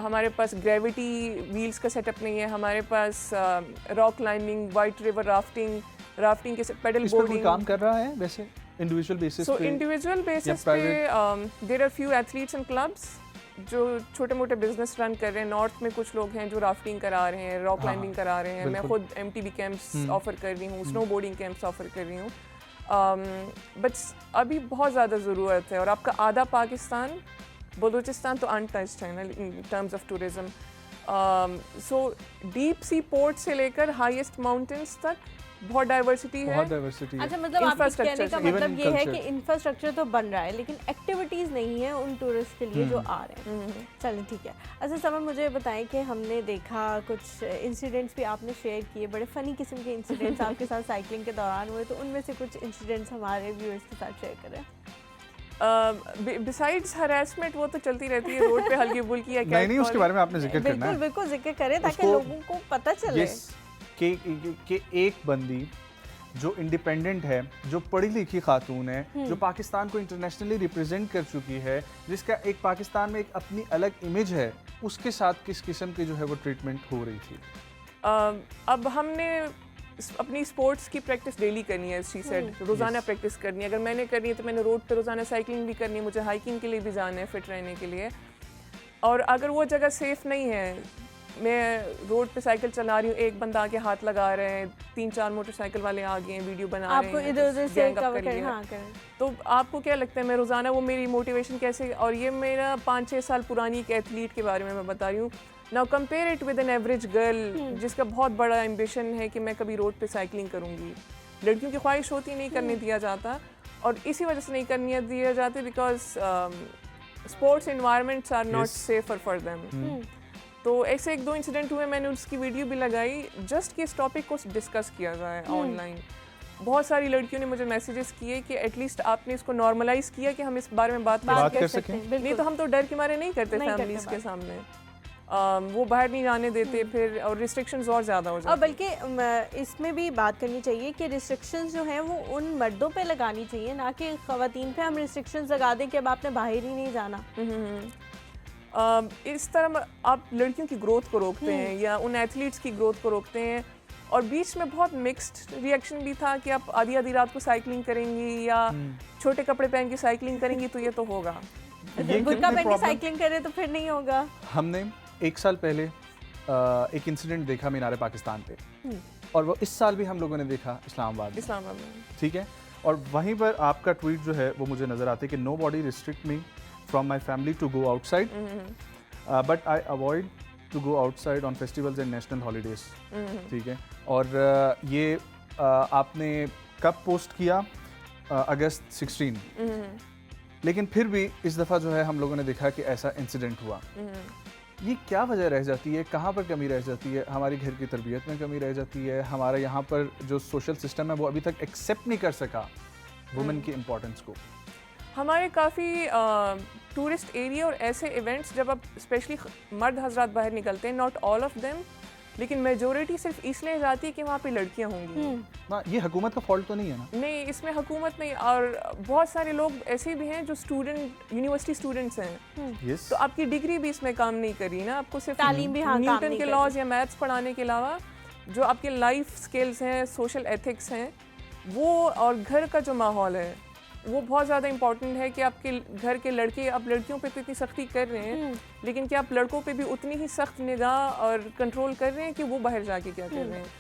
हमारे पास ग्रेविटी व्हील्स का सेटअप नहीं है. हमारे पास rock climbing, white river rafting के पेडल बोर्डिंग काम कर रहा है वैसे इंडिविजुअल बेसिस पे. सो इंडिविजुअल बेसिस पे there are few athletes and clubs जो छोटे मोटे बिजनेस रन कर रहे हैं. नॉर्थ में कुछ लोग हैं जो राफ्टिंग करा रहे हैं, रॉक क्लाइंबिंग करा रहे हैं. मैं खुद MTB कैंप्स ऑफर कर रही हूँ, स्नो बोर्डिंग कैंप्स ऑफर कर रही हूँ. बट अभी बहुत ज़्यादा ज़रूरत है. और आपका आधा पाकिस्तान, बलूचिस्तान तो अनटच्ड है ना in terms of tourism. So deep sea port से लेकर हाईएस्ट माउंटेन्स तक बहुत डाइवर्सिटी है. अच्छा, मतलब आपके कहने का मतलब ये है कि इंफ्रास्ट्रक्चर तो बन रहा है लेकिन एक्टिविटीज़ नहीं है उन टूरिस्ट के लिए जो आ रहे हैं. चलिए ठीक है. अच्छा समर, मुझे बताएं कि हमने देखा कुछ इंसिडेंट्स भी आपने शेयर किए, बड़े फ़नी किस्म के इंसिडेंट्स आपके साथ साइकिलिंग के दौरान हुए, तो उनमें से कुछ इंसिडेंट्स हमारे व्यूअर्स के साथ शेयर करें. बिसाइड्स हरासमेंट वो तो चलती रहती है रोड पे, हल्की फुल्की या नहीं उसके बारे में आपने जिक्र करना है. बिल्कुल जिक्र करें ताकि लोगों को पता चले कि एक बंदी जो इंडिपेंडेंट है, जो पढ़ी लिखी खातून है, जो पाकिस्तान को इंटरनेशनली रिप्रेजेंट कर चुकी है, जिसका एक पाकिस्तान में एक अपनी अलग इमेज है, उसके साथ किस किस्म की जो है वो ट्रीटमेंट हो रही थी. अब हमने अपनी स्पोर्ट्स की प्रैक्टिस डेली करनी है, शी सेड, रोज़ाना प्रैक्टिस करनी है. अगर मैंने करनी है तो मैंने रोड पे रोज़ाना साइकिलिंग भी करनी है, मुझे हाइकिंग के लिए भी जाना है फिट रहने के लिए. और अगर वो जगह सेफ़ नहीं है मैं रोड पे साइकिल चला रही हूँ, एक बंदा आके हाथ लगा रहे हैं, 3-4 मोटरसाइकिल वाले आ गए हैं, वीडियो बना रहे हैं, आपको इधर-उधर से कवर कर लिया। तो आपको क्या लगता है मैं रोज़ाना वो मेरी मोटिवेशन कैसे, और ये मेरा 5-6 साल पुरानी एक एथलीट के बारे में मैं बता रही हूँ। Now compare it with an average girl जिसका बहुत बड़ा एम्बिशन है कि मैं कभी रोड पे साइकिलिंग करूँगी। लड़कियों की ख्वाहिश होती नहीं करने दिया जाता, और इसी वजह से नहीं करने दिया जाते because sports environments are not safer for them. तो ऐसे 1-2 इंसिडेंट हुए, मैंने उसकी वीडियो भी लगाई जस्ट कि इस टॉपिक को डिस्कस किया जाए ऑनलाइन। बहुत सारी लड़कियों ने मुझे मैसेजेस किए कि एटलीस्ट आपने इसको नॉर्मलाइज किया कि हम इस बारे में बात कर सकें। नहीं तो हम तो डर के मारे नहीं करते फैमिलीज के सामने, वो बाहर नहीं जाने देते फिर, और रिस्ट्रिक्शंस और ज़्यादा हो जाती हैं। और बल्कि इसमें भी बात करनी चाहिए कि रिस्ट्रिक्शंस जो हैं वो उन मर्दों पे लगानी चाहिए, ना कि ख़वातीन पे हम रिस्ट्रिक्शंस लगा दें कि अब आपने बाहर ही नहीं जाना। इस तरह आप लड़कियों की ग्रोथ को रोकते हैं या उन एथलीट्स की ग्रोथ को रोकते हैं। और बीच में बहुत मिक्स्ड रिएक्शन भी था कि आप आधी आधी रात को साइकिलिंग करेंगी या छोटे कपड़े पहन के साइकिलिंग करेंगी तो ये तो होगा, बुर्का पहन के साइकिलिंग करे तो फिर नहीं होगा। हमने 1 साल पहले एक इंसिडेंट देखा मीनार पाकिस्तान पे, और वो इस साल भी हम लोगों ने देखा इस्लामाबाद में, ठीक है। और वहीं पर आपका ट्वीट जो है वो मुझे नज़र आता है कि nobody restrict me from my family to go outside, but I avoid to go outside on festivals and national holidays, ठीक है। और ये आपने कब पोस्ट किया? अगस्त 16। लेकिन फिर भी इस दफ़ा जो है हम लोगों ने देखा कि ऐसा इंसिडेंट हुआ। ये क्या वजह रह जाती है, कहाँ पर कमी रह जाती है? हमारी घर की तरबियत में कमी रह जाती है, हमारा यहाँ पर जो सोशल सिस्टम है वो अभी तक एक्सेप्ट नहीं कर सका वुमेन की इम्पोर्टेंस को। हमारे काफ़ी टूरिस्ट एरिया और ऐसे इवेंट्स जब अब स्पेशली मर्द हजरात बाहर निकलते हैं, नॉट ऑल ऑफ देम, लेकिन मेजोरिटी सिर्फ इसलिए जाती है कि वहाँ पे लड़कियाँ होंगी। ना ये हुकूमत का फॉल्ट तो नहीं है ना? नहीं, इसमें हुकूमत नहीं, और बहुत सारे लोग ऐसे भी हैं जो यूनिवर्सिटी स्टूडेंट्स हैं। yes. तो आपकी डिग्री भी इसमें काम नहीं कर रही ना, आपको सिर्फ तालीम भी न्यूटन के लॉज या मैथ्स पढ़ाने के अलावा जो आपके लाइफ स्किल्स हैं, सोशल एथिक्स हैं, वो और घर का जो माहौल है वो बहुत ज़्यादा इंपॉर्टेंट है कि आपके घर के लड़के, आप लड़कियों पे तो इतनी सख्ती कर रहे हैं, लेकिन क्या आप लड़कों पे भी उतनी ही सख्त निगाह और कंट्रोल कर रहे हैं कि वो बाहर जाके क्या कर रहे हैं।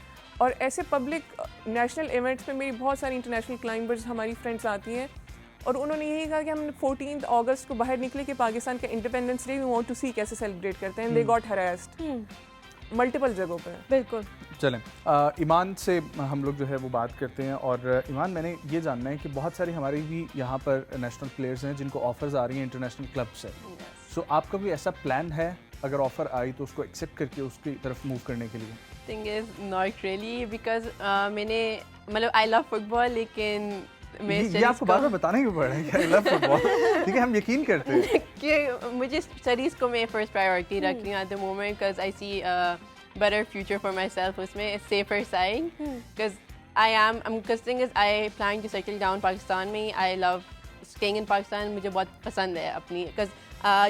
और ऐसे पब्लिक नेशनल इवेंट्स में मेरी बहुत सारी इंटरनेशनल क्लाइंबर्स हमारी फ्रेंड्स आती हैं, और उन्होंने यही कहा कि हम 14 अगस्त को बाहर निकले कि पाकिस्तान का independence day we want to see कैसे सेलिब्रेट करते हैं। दे गॉट हरास्ड मल्टीपल जगहों पे। बिल्कुल। चलें ईमान से हम लोग जो है वो बात करते हैं। और ईमान, मैंने ये जानना है कि बहुत सारी हमारी भी यहाँ पर नेशनल प्लेयर्स हैं जिनको ऑफर्स आ रही हैं इंटरनेशनल क्लब से। सो आपका भी ऐसा प्लान है, अगर ऑफ़र आई तो उसको एक्सेप्ट करके उसकी तरफ मूव करने के लिए? Thing is not really, because मैंने मतलब आई लव फुटबॉल, लेकिन ये आपको बार बार बताना ही पड़ रहा है कि आई लव फुटबॉल। ठीक है, हम यकीन करते हैं कि मुझे स्टडीज़ को मैं फर्स्ट प्रायोरिटी रख रही हूँ at the moment, because I see better future for myself उसमें, a safer side, because because thing is I plan to settle down Pakistan में. I love staying in Pakistan, मुझे बहुत पसंद है अपनी, because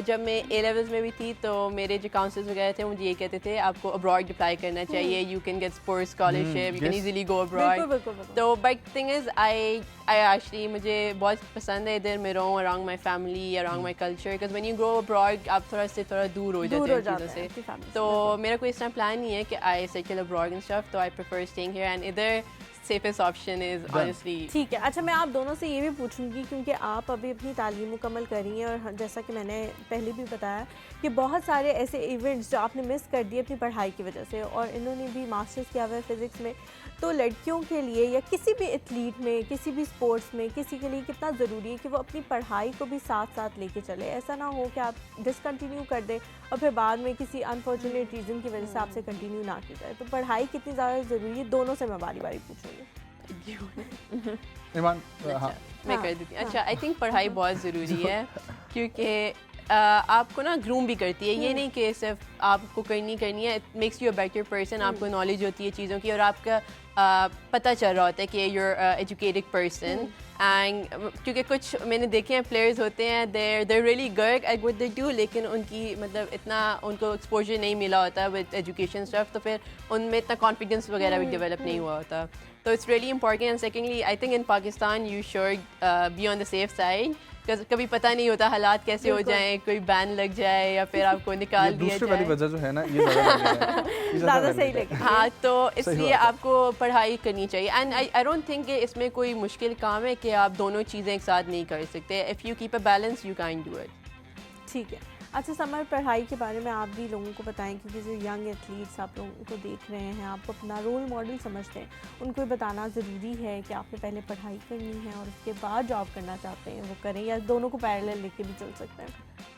जब मैं A levels में भी थी तो मेरे जो काउंसलर्स वगैरह थे मुझे ये कहते थे आपको अब्रॉड अप्लाई करना चाहिए, you can get sports scholarship, you can easily go abroad. तो but thing is I actually मुझे बहुत पसंद है इधर में रहूँ around my family, around my culture, because when you grow abroad आप थोड़ा दूर हो जाते हैं चीज़ों से। तो मेरा कोई इस तरह प्लान नहीं है कि आई सेटल अब्रॉड एंड स्टफ, तो I prefer staying here and इधर सेफेस्ट ऑप्शन इज ऑनेस्टली। ठीक है, अच्छा मैं आप दोनों से ये भी पूछूंगी क्योंकि आप अभी अपनी तालीम मुकम्मल कर रही हैं, और जैसा कि मैंने पहले भी बताया कि बहुत सारे ऐसे इवेंट्स जो आपने मिस कर दिए अपनी पढ़ाई की वजह से, और इन्होंने भी मास्टर्स किया हुआ है फिज़िक्स में, तो लड़कियों के लिए या किसी भी एथलीट में, किसी भी स्पोर्ट्स में, किसी के लिए कितना ज़रूरी है कि वो अपनी पढ़ाई को भी साथ साथ लेके चले। ऐसा ना हो कि आप डिसकंटिन्यू कर दें और फिर बाद में किसी अनफॉर्चुनेट रीज़न की वजह से आपसे कंटिन्यू ना की जाए। तो पढ़ाई कितनी ज़्यादा ज़रूरी है, दोनों से मैं बारी बारी पूछूँगी। ईमान, मैं कर देती हूँ। अच्छा, आई थिंक पढ़ाई बहुत ज़रूरी है क्योंकि आपको ना ग्रूम भी करती है, ये नहीं कि सिर्फ आपको करनी है, it makes you a better person, आपको नॉलेज होती है चीज़ों की और आपका पता चल रहा होता है कि यूर एजुकेटेड पर्सन। एंड क्योंकि कुछ मैंने देखे हैं प्लेयर्स होते हैं there really good at what they do, लेकिन उनकी मतलब इतना उनको एक्सपोजर नहीं मिला होता विद एजुकेशन स्टफ, तो फिर उनमें इतना कॉन्फिडेंस वगैरह भी डेवलप नहीं हुआ होता। तो it's really important. And secondly I think in Pakistan you should be on the safe side, कभी पता नहीं होता हालात कैसे हो जाएं, कोई बैन लग जाए या फिर आपको निकाल दिया जाए। दूसरी वाली वजह जो है ना ये ज़्यादा सही लगे। हाँ, तो इसलिए आपको पढ़ाई करनी चाहिए। एंड आई डोंट थिंक कि इसमें कोई मुश्किल काम है कि आप दोनों चीज़ें एक साथ नहीं कर सकते। If you keep a balance you can do it. ठीक है। अच्छा समर, पढ़ाई के बारे में आप भी लोगों को बताएं, क्योंकि जो यंग एथलीट्स आप लोगों को देख रहे हैं, आपको अपना रोल मॉडल समझते हैं, उनको बताना ज़रूरी है कि आपने पहले पढ़ाई करनी है और उसके बाद जॉब करना चाहते हैं वो करें, या दोनों को पैरेलल लेके भी चल सकते हैं?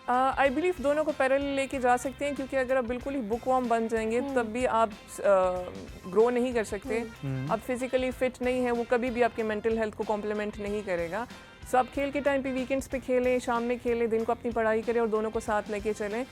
आई बिलीव दोनों को पैरेलल लेके जा सकते हैं, क्योंकि अगर आप बिल्कुल ही बुकवर्म बन जाएंगे तब भी आप ग्रो नहीं कर सकते। आप फिजिकली फिट नहीं है, वो कभी भी आपके मेंटल हेल्थ को कॉम्प्लीमेंट नहीं करेगा। सो आप खेल के टाइम पे वीकेंड्स पे खेलें, शाम में खेलें, दिन को अपनी पढ़ाई करें और दोनों को साथ लेके चलें।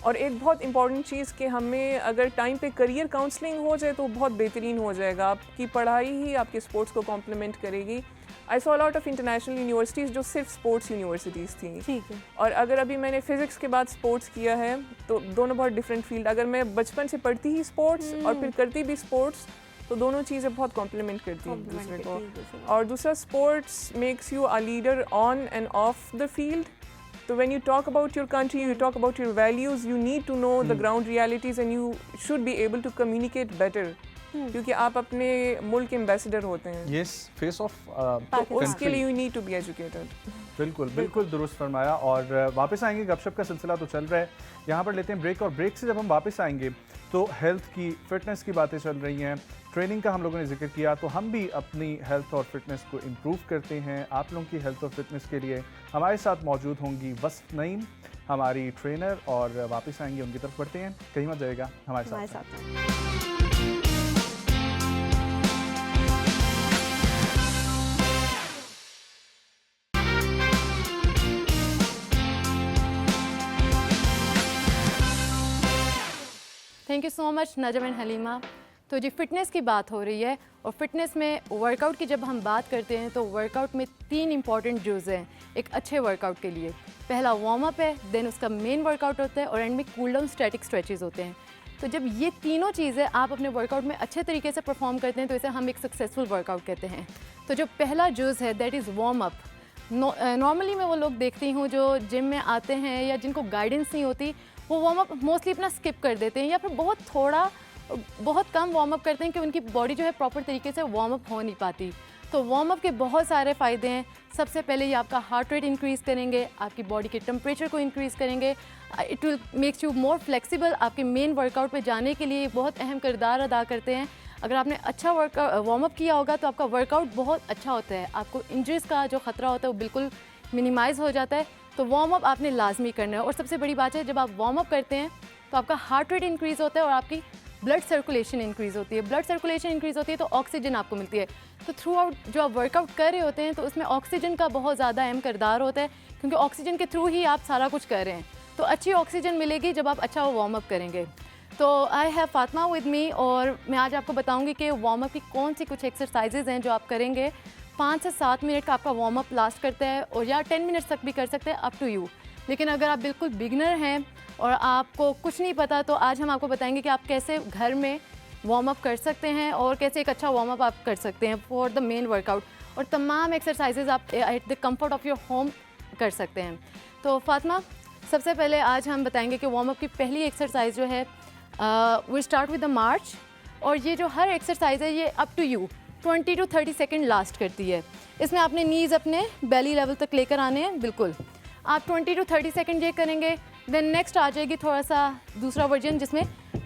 और एक बहुत इंपॉर्टेंट चीज़ कि हमें अगर टाइम पे करियर काउंसलिंग हो जाए तो बहुत बेहतरीन हो जाएगा। आपकी पढ़ाई ही आपके स्पोर्ट्स को कॉम्प्लीमेंट करेगी। I saw lot of international universities जो सिर्फ स्पोर्ट्स यूनिवर्सिटीज़ थी। ठीक है। और अगर अभी मैंने फिज़िक्स के बाद स्पोर्ट्स किया है तो दोनों बहुत डिफरेंट फील्ड। अगर मैं बचपन से पढ़ती ही स्पोर्ट्स और फिर करती भी स्पोर्ट्स तो दोनों चीज़ें बहुत कॉम्प्लीमेंट करती हैं एक दूसरे को। और दूसरा, sports makes you a leader on and off the field. तो when you talk about your country, you talk about your values, you need to know the ground realities and you should be able to communicate better, क्योंकि आप अपने मुल्क के एम्बेसडर होते हैं। यस, फेस ऑफ उसके लिए you need to be educated. बिल्कुल बिल्कुल दुरुस्त फरमाया। और वापस आएंगे, गपशप का सिलसिला तो चल रहा है, यहाँ पर लेते हैं ब्रेक। और ब्रेक से जब हम वापस आएंगे तो हेल्थ की, फिटनेस की बातें चल रही हैं, ट्रेनिंग का हम लोगों ने जिक्र किया, तो हम भी अपनी हेल्थ और फिटनेस को इम्प्रूव करते हैं। आप लोगों की हेल्थ और फिटनेस के लिए हमारे साथ मौजूद होंगी वस्फ नईम, हमारी ट्रेनर, और वापस आएंगे उनकी तरफ बढ़ते हैं। कहीं मत जाएगा, हमारे साथ। Thank you so much Najam and Halima. तो जी फ़िटनेस की बात हो रही है, और फिटनेस में वर्कआउट की जब हम बात करते हैं तो वर्कआउट में 3 इंपॉर्टेंट जुज़ हैं एक अच्छे वर्कआउट के लिए। पहला वार्म अप है, देन उसका मेन वर्कआउट होता है, और एंड में कूल डाउन स्टैटिक स्ट्रेचेस होते हैं। तो जब ये तीनों चीज़ें आप अपने वर्कआउट में अच्छे तरीके से परफॉर्म करते हैं तो इसे हम एक सक्सेसफुल वर्कआउट कहते हैं। तो जो पहला जुज़ है that is warm up. Normally मैं वो लोग देखती हूँ जो जिम में आते हैं या जिनको गाइडेंस नहीं होती, वो वार्म अप मोस्टली अपना स्किप कर देते हैं या फिर बहुत कम वार्म अप करते हैं कि उनकी बॉडी जो है प्रॉपर तरीके से वार्म अप हो नहीं पाती। तो वार्म अप के बहुत सारे फ़ायदे हैं। सबसे पहले ये आपका हार्ट रेट इंक्रीज़ करेंगे, आपकी बॉडी के टेम्परेचर को इंक्रीज़ करेंगे, it will makes you more flexible. आपके मेन वर्कआउट पे जाने के लिए बहुत अहम किरदार अदा करते हैं। अगर आपने अच्छा वार्म अप किया होगा तो आपका वर्कआउट बहुत अच्छा होता है, आपको इंजरीज़ का जो ख़तरा होता है वो बिल्कुल मिनिमाइज़ हो जाता है। तो वार्म अप आपने लाजमी करना है। और सबसे बड़ी बात है, जब आप वार्म अप करते हैं तो आपका हार्ट रेट इंक्रीज़ होता है और आपकी ब्लड सर्कुलेशन इंक्रीज़ होती है। ब्लड सर्कुलेशन इंक्रीज़ होती है तो ऑक्सीजन आपको मिलती है। तो थ्रू आउट जो आप वर्कआउट कर रहे होते हैं तो उसमें ऑक्सीजन का बहुत ज़्यादा अहम किरदार होता है, क्योंकि ऑक्सीजन के थ्रू ही आप सारा कुछ कर रहे हैं। तो अच्छी ऑक्सीजन मिलेगी जब आप अच्छा वार्म अप करेंगे। तो I have Fatima with me, और मैं आज आपको बताऊंगी कि वार्म अप की कौन सी कुछ एक्सरसाइजेज हैं जो आप करेंगे। 5 से 7 मिनट का आपका वार्म अप लास्ट करता है, और या 10 मिनट्स तक भी कर सकते हैं, अप टू यू। लेकिन अगर आप बिल्कुल बिगनर हैं और आपको कुछ नहीं पता, तो आज हम आपको बताएंगे कि आप कैसे घर में वार्म अप कर सकते हैं और कैसे एक अच्छा वार्म अप आप कर सकते हैं फॉर द मेन वर्कआउट। और तमाम एक्सरसाइजेज आप at the comfort of your home कर सकते हैं। तो फातिमा, सबसे पहले आज हम बताएंगे कि वार्म अप की पहली एक्सरसाइज जो है we start with the march. और ये जो हर एक्सरसाइज है ये up to you 20 to 30 second last करती है। इसमें आपने नीज़ अपने बेली लेवल तक लेकर आने हैं। बिल्कुल आप 20 to 30 सेकेंड ये करेंगे। देन नेक्स्ट आ जाएगी थोड़ा सा दूसरा वर्जन जिसमें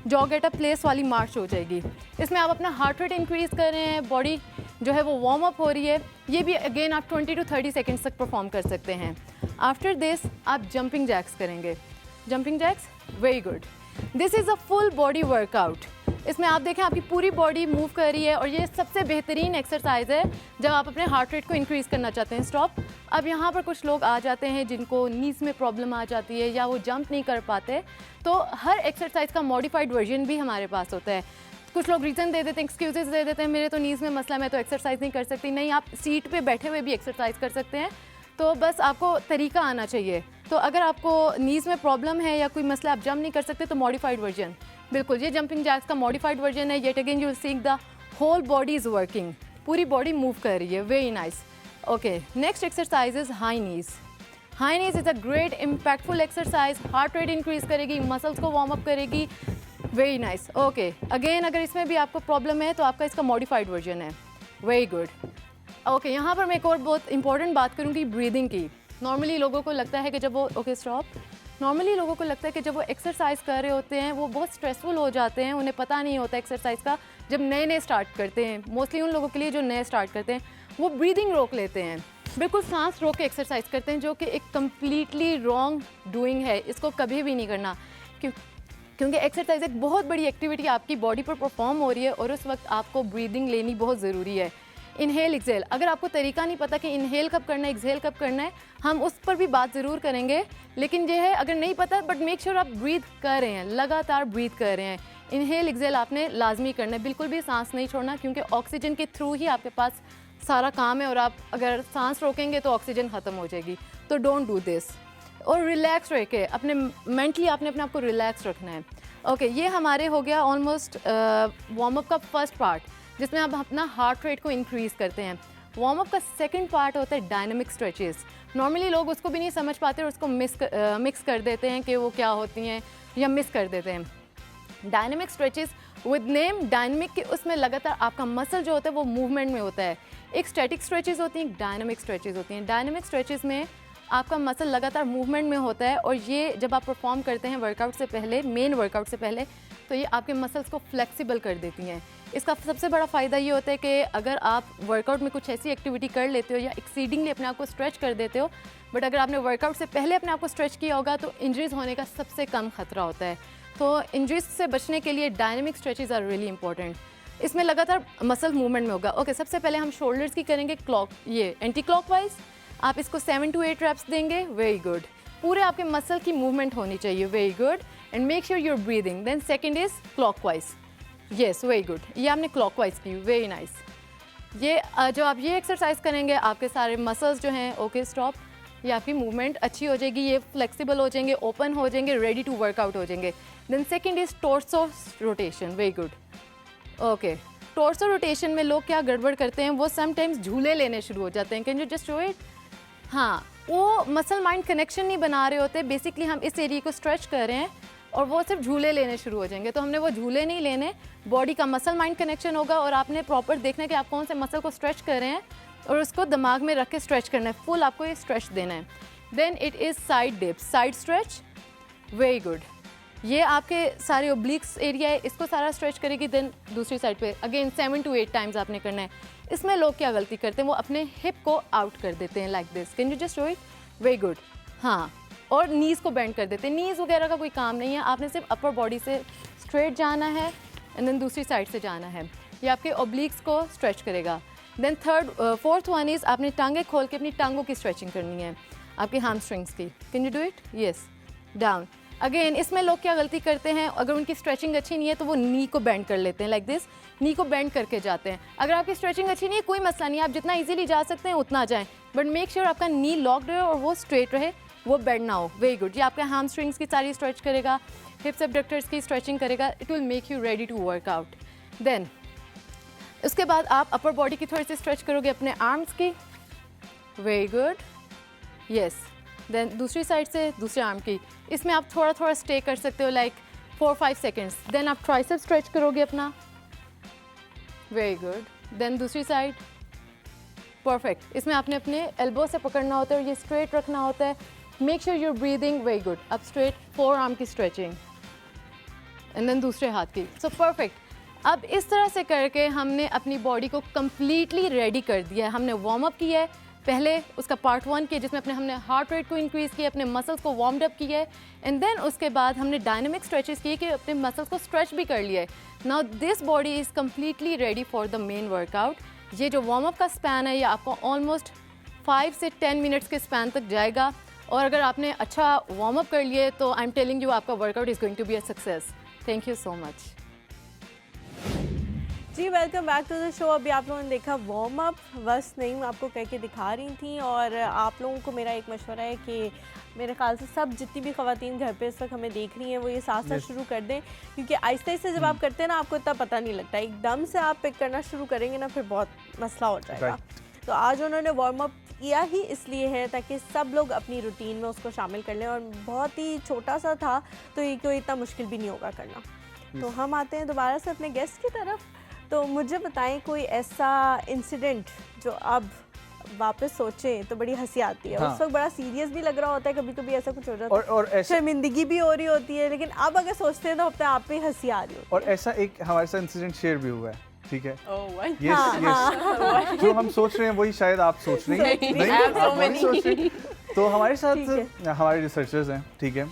जॉग एट अ प्लेस वाली मार्च हो जाएगी। इसमें आप अपना हार्ट रेट इंक्रीज़ कर रहे हैं, बॉडी जो है वो वार्म अप हो रही है। ये भी अगेन आप 20 to 30 सेकेंड्स तक परफॉर्म कर सकते हैं। आफ्टर दिस आप जंपिंग जैक्स करेंगे। Jumping jacks, very good. This is a full body workout. इसमें आप देखें आपकी पूरी बॉडी मूव कर रही है, और ये सबसे बेहतरीन एक्सरसाइज है जब आप अपने हार्ट रेट को इंक्रीज़ करना चाहते हैं। स्टॉप। अब यहाँ पर कुछ लोग आ जाते हैं जिनको नीज़ में प्रॉब्लम आ जाती है या वो जंप नहीं कर पाते, तो हर एक्सरसाइज का मॉडिफाइड वर्जन भी हमारे पास होता है। कुछ लोग रीज़न दे देते हैं, एक्सक्यूजेस दे देते हैं, मेरे तो नीज़ में मसला, मैं तो एक्सरसाइज नहीं कर सकती। नहीं, आप सीट पे बैठे हुए भी एक्सरसाइज कर सकते हैं। तो बस आपको तरीका आना चाहिए। तो अगर आपको नीज़ में प्रॉब्लम है या कोई मसला, आप जंप नहीं कर सकते, तो मॉडिफाइड वर्जन, बिल्कुल ये जंपिंग जैक्स का मॉडिफाइड वर्जन है। Yet again you will see the whole body is working, पूरी बॉडी मूव कर रही है। Very nice. Okay, next exercise is high knees. High knees is a great impactful exercise, heart rate increase करेगी, मसल्स को वार्म अप करेगी। Very nice. ओके, अगेन अगर इसमें भी आपको प्रॉब्लम है तो आपका इसका मॉडिफाइड वर्जन है। Very good. ओके, यहाँ पर मैं एक और बहुत इंपॉर्टेंट बात करूँगी ब्रीदिंग की। नॉर्मली लोगों को लगता है कि जब वो नॉर्मली लोगों को लगता है कि जब वो एक्सरसाइज कर रहे होते हैं वो बहुत स्ट्रेसफुल हो जाते हैं, उन्हें पता नहीं होता एक्सरसाइज का। जब नए नए स्टार्ट करते हैं, मोस्टली उन लोगों के लिए जो नए स्टार्ट करते हैं, वो ब्रीदिंग रोक लेते हैं, बिल्कुल सांस रोक के एक्सरसाइज करते हैं, जो कि एक कम्प्लीटली रॉन्ग डूइंग है। इसको कभी भी नहीं करना, क्योंकि एक्सरसाइज एक बहुत बड़ी एक्टिविटी आपकी बॉडी पर परफॉर्म हो रही है और उस वक्त आपको ब्रीदिंग लेनी बहुत ज़रूरी है। इनहेल एक्सेल, अगर आपको तरीका नहीं पता कि इनहेल कब करना है एक्सेल कब करना है, हम उस पर भी बात ज़रूर करेंगे। लेकिन ये है, अगर नहीं पता बट मेक श्योर आप ब्रीथ कर रहे हैं, लगातार ब्रीथ कर रहे हैं। इनहेल एक्सेल आपने लाजमी करना है, बिल्कुल भी सांस नहीं छोड़ना, क्योंकि ऑक्सीजन के थ्रू ही आपके पास सारा काम है और आप अगर सांस रोकेंगे तो ऑक्सीजन ख़त्म हो जाएगी। तो डोंट डू दिस। और रिलैक्स रह के अपने मेंटली आपने अपने आप को रिलैक्स रखना है। ओके, ये हमारे हो गया ऑलमोस्ट वार्म अप का फर्स्ट पार्ट, जिसमें आप अपना हार्ट रेट को इंक्रीज़ करते हैं। वार्म अप का सेकंड पार्ट होता है डायनामिक स्ट्रेचेस। नॉर्मली लोग उसको भी नहीं समझ पाते और उसको मिक्स कर देते हैं कि वो क्या होती हैं, या मिस कर देते हैं। Dynamic stretches with name dynamic के, उसमें लगातार आपका मसल जो होता है वो मूवमेंट में होता है। एक स्टैटिक स्ट्रेचेस होती हैं, एक डायनामिक स्ट्रेचेस होती हैं। डायनामिक स्ट्रेचेस में आपका मसल लगातार मूवमेंट में होता है, और ये जब आप परफॉर्म करते हैं वर्कआउट से पहले, मेन वर्कआउट से पहले, तो ये आपके मसल्स को फ्लेक्सिबल कर देती हैं। इसका सबसे बड़ा फ़ायदा ये होता है कि अगर आप वर्कआउट में कुछ ऐसी एक्टिविटी कर लेते हो या एक्सीडिंगली अपने आप को स्ट्रेच कर देते हो, बट अगर आपने वर्कआउट से पहले अपने आप को स्ट्रेच किया होगा तो इंजरीज होने का सबसे कम खतरा होता है। तो इंजरीज से बचने के लिए dynamic stretches are really important. इसमें लगातार मसल मूवमेंट में होगा। ओके, सबसे पहले हम शोल्डर्स की करेंगे ये एंटी क्लॉकवाइज। आप इसको 7 to 8 reps देंगे। Very good. पूरे आपके मसल की मूवमेंट होनी चाहिए। Very good. And make sure your breathing. Then second is clockwise. Yes, very good. ये आपने क्लॉकवाइज की। Very nice. ये जो आप ये एक्सरसाइज करेंगे, आपके सारे मसल्स जो हैं, ओके स्टॉप, ये आपकी मूवमेंट अच्छी हो जाएगी, ये फ्लेक्सिबल हो जाएंगे, ओपन हो जाएंगे, रेडी टू वर्कआउट हो जाएंगे। Then second is torso rotation. Very good. Okay, torso rotation में लोग क्या गड़बड़ करते हैं, वो समटाइम्स झूले लेने शुरू हो जाते हैं। Can you just show it? हाँ, वो मसल माइंड कनेक्शन नहीं बना रहे होते। बेसिकली हम इस एरिया को स्ट्रेच कर रहे हैं और वो सिर्फ झूले लेने शुरू हो जाएंगे। तो हमने वो झूले नहीं लेने, बॉडी का मसल माइंड कनेक्शन होगा और आपने प्रॉपर देखना है कि आप कौन से मसल को स्ट्रेच कर रहे हैं और उसको दिमाग में रख के स्ट्रेच करना है। फुल आपको ये स्ट्रेच देना है। Then it is side dip, side stretch. Very good. ये आपके सारे ओब्लिक्स एरिया है, इसको सारा स्ट्रेच करेगी। देन दूसरी साइड पे अगेन 7 to 8 टाइम्स आपने करना है। इसमें लोग क्या गलती करते हैं, वो अपने हिप को आउट कर देते हैं like this. Can you just show it? Very good. हाँ, और नीज़ को बेंड कर देते हैं। नीज़ वगैरह का कोई काम नहीं है, आपने सिर्फ अपर बॉडी से स्ट्रेट जाना है एंड देन दूसरी साइड से जाना है। ये आपके ओब्लिक्स को स्ट्रेच करेगा। देन फोर्थ वन इज़ आपने टांगे खोल के अपनी टांगों की स्ट्रेचिंग करनी है, आपकी हैमस्ट्रिंग्स की। Can you do it? Yes, down. Again इसमें लोग क्या गलती करते हैं, अगर उनकी स्ट्रेचिंग अच्छी नहीं है तो वो नी को बेंड कर लेते हैं लाइक दिस। नी को बेंड करके जाते हैं। अगर आपकी स्ट्रेचिंग अच्छी नहीं है, कोई मसला नहीं है, आप जितना इजीली जा सकते हैं उतना जाएं, बट मेक श्योर आपका नी लॉक्ड रहे और वो स्ट्रेट रहे, वो बेंड ना हो। Very good. ये आपके हैमस्ट्रिंग्स की सारी स्ट्रेच करेगा, हिप्स एब्डक्टर्स की स्ट्रेचिंग करेगा। It will make you ready to work out. Then उसके बाद आप अपर बॉडी की थोड़ी सी स्ट्रेच करोगे अपने आर्म्स की। Very good. यस। देन दूसरी साइड से दूसरे आर्म की, इसमें आप थोड़ा थोड़ा स्टे कर सकते हो लाइक 4-5 सेकेंड्स। देन आप ट्राइसेप स्ट्रेच करोगे अपना। Very good. देन दूसरी साइड। परफेक्ट। इसमें आपने अपने एल्बो से पकड़ना होता है और ये स्ट्रेट रखना होता है। Make sure your breathing. Very good. अब स्ट्रेट 4 आर्म की स्ट्रेचिंग एंड देन दूसरे हाथ की। So perfect. अब इस तरह से करके हमने अपनी बॉडी को कम्प्लीटली रेडी कर दिया है। हमने वार्म अप किया है, पहले उसका पार्ट 1 किया जिसमें हमने हार्ट रेट को इंक्रीज़ किया, अपने मसल्स को वार्म्ड अप किया है, एंड देन उसके बाद हमने डायनामिक स्ट्रेचेस किए कि अपने मसल्स को स्ट्रेच भी कर लिया है। Now this body is completely ready for the main workout. ये जो वार्म अप का स्पैन है ये आपको ऑलमोस्ट 5 से 10 मिनट्स के स्पैन तक जाएगा, और अगर आपने अच्छा वार्म अप कर लिए तो आई एम टेलिंग यू आपका workout is going to be a success. Thank you so much. जी welcome back to the show. अभी आप लोगों ने देखा वार्म अप, बस नहीं आपको कह के दिखा रही थी। और आप लोगों को मेरा एक मशवरा है कि मेरे ख्याल से सब जितनी भी ख़वातीन घर पे इस वक्त हमें देख रही हैं वो ये साथ साथ शुरू कर दें, क्योंकि आहिस्ते आहिस्ते जब आप करते हैं ना आपको इतना पता नहीं लगता। एकदम से आप पिक करना शुरू करेंगे ना फिर बहुत मसला हो जाएगा। तो आज उन्होंने वार्म अप किया ही इसलिए है ताकि सब लोग अपनी रूटीन में उसको शामिल कर लें, और बहुत ही छोटा सा था तो ये कोई इतना मुश्किल भी नहीं होगा करना। तो हम आते हैं दोबारा से अपने गेस्ट की तरफ। तो मुझे बताएं कोई ऐसा इंसिडेंट जो अब वापस सोचें तो बड़ी हंसी आती है। उस वक्त बड़ा सीरियस भी लग रहा होता है, कभी कभी ऐसा कुछ हो जाता है और शर्मिंदगी भी हो रही होती है, लेकिन अब अगर सोचते हैं तो अपने आप पे हंसी आ रही होती है। और ऐसा एक हमारे साथ इंसिडेंट शेयर भी हुआ है, ठीक है? यस, जो हम सोच रहे हैं वही शायद आप सोच रही हैं। नहीं, आप नहीं सोच रही। तो हमारे साथ हमारे रिसर्चर्स हैं, ठीक है,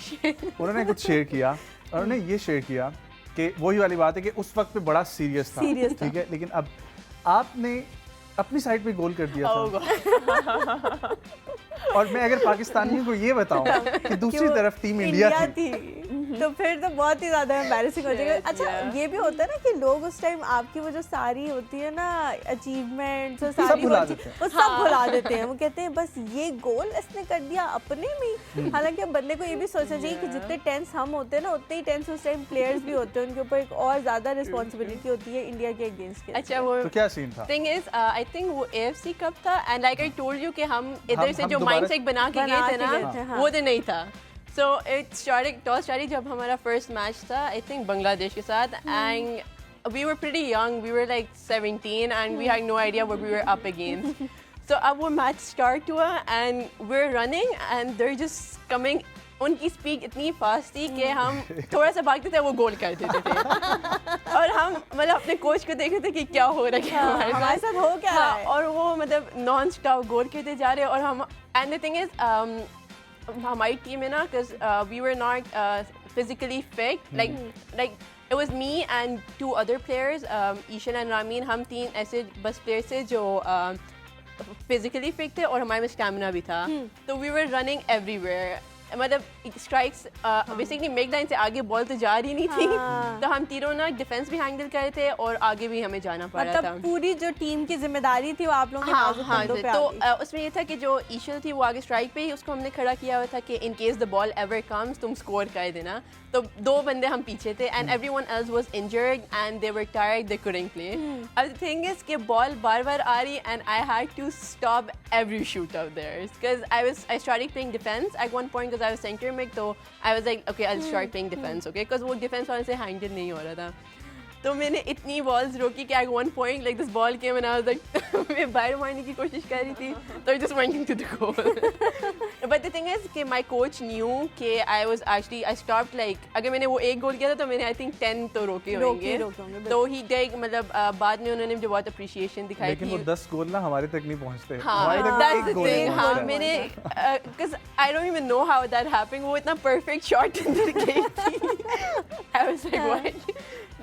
उन्होंने कुछ शेयर किया और उन्होंने ये शेयर किया कि वही वाली बात है कि उस वक्त पे बड़ा सीरियस था, ठीक है, लेकिन अब आपने अपनी साइड पे गोल कर दिया था। और मैं अगर पाकिस्तानियों को ये बताऊं कि दूसरी तरफ टीम इंडिया थी तो फिर तो बहुत ही ज़्यादा एम्बैरेसिंग हो जाएगा। अच्छा, ये भी होता है ना कि लोग उस टाइम आपकी वो जो सारी होती है ना अचीवमेंट्स, सारी वो सब भुला देते हैं। वो कहते हैं बस ये गोल इसने कर दिया अपने में। हालांकि अब बंदे को ये भी सोचना चाहिए कि जितने टेंस हम होते हैं ना उतने ही टेंस उस टाइम प्लेयर्स भी होते हैं, उनके ऊपर एक और ज़्यादा रिस्पॉन्सिबिलिटी होती है इंडिया के अगेंस्ट। अच्छा, वो तो क्या सीन था? थिंग इज आई थिंक वो AFC कप था, and like I told you कि हम इधर से जो माइंडसेट बना के गए थे ना, वो दिन नहीं था। So it started जब हमारा first match था, I think बांग्लादेश के साथ, and we were pretty young, we were like 17 and we had no idea what we were up against. So अब वो match start हुआ and we're running and they're just coming, उनकी स्पीड इतनी फास्ट थी कि हम थोड़ा सा भागते थे वो गोल कर देते थे। और हम मतलब अपने कोच को देख रहे थे कि क्या हो रहा है हमारे साथ हो क्या रहा है, और वो मतलब नॉन स्टॉप गोल करते जा रहे हैं। और हम एंड द थिंग इज हमारी टीम है ना, because we were not physically fit, like it was me and 2 other players, Ishan and Ramin, हम 3 ऐसे बस प्लेयर्स थे जो physically fit थे और हमारे में स्टैमिना भी था। तो we were running everywhere, मतलब स्ट्राइक्स बेसिकली मेक लाइन से आगे बॉल तो जा रही नहीं थी। तो हम तीनों ना डिफेंस भी हैंडल कर रहे थे और आगे भी हमें जाना पड़ रहा था। पूरी जो टीम की जिम्मेदारी थी वो आप लोगों के नाजुक कंधों पे आ गई। तो उसमें ये था कि जो ईशल थी वो आगे स्ट्राइक पे ही उसको हमने खड़ा किया हुआ था कि in case the ball ever comes तुम स्कोर कर देना। तो 2 बंदे हम पीछे थे and everyone else was injured and they were tired, they couldn't play. अब द थिंग इज कि बॉल बार-बार आ रही and I had to stop every shoot out there because I started playing defense at one point because I was center mid. तो I was like okay I will start playing defence, okay, because वो डिफेंस वाले से हैंडल नहीं हो रहा था। तो मैंने इतनी बॉल्स रोकी कि at one point like this ball came and I was like मैं बाहर मारने की कोशिश कर रही थी तो I just went into the goal. But the thing is कि माय कोच न्यू कि आई स्टॉप्ड लाइक अगर मैंने वो एक गोल किया था तो मैंने आई थिक 10 तो रोके होंगे। तो ही डिड, मतलब बाद में उन्होंने मुझे बहुत अप्रिशिएशन दिखाई। लेकिन वो 10 गोल ना हमारे तक नहीं पहुंचते। हाँ, मैंने because I don't even know how that happened, वो इतना परफेक्ट शॉट अंदर गई थी। आई वाज लाइक व्हाट,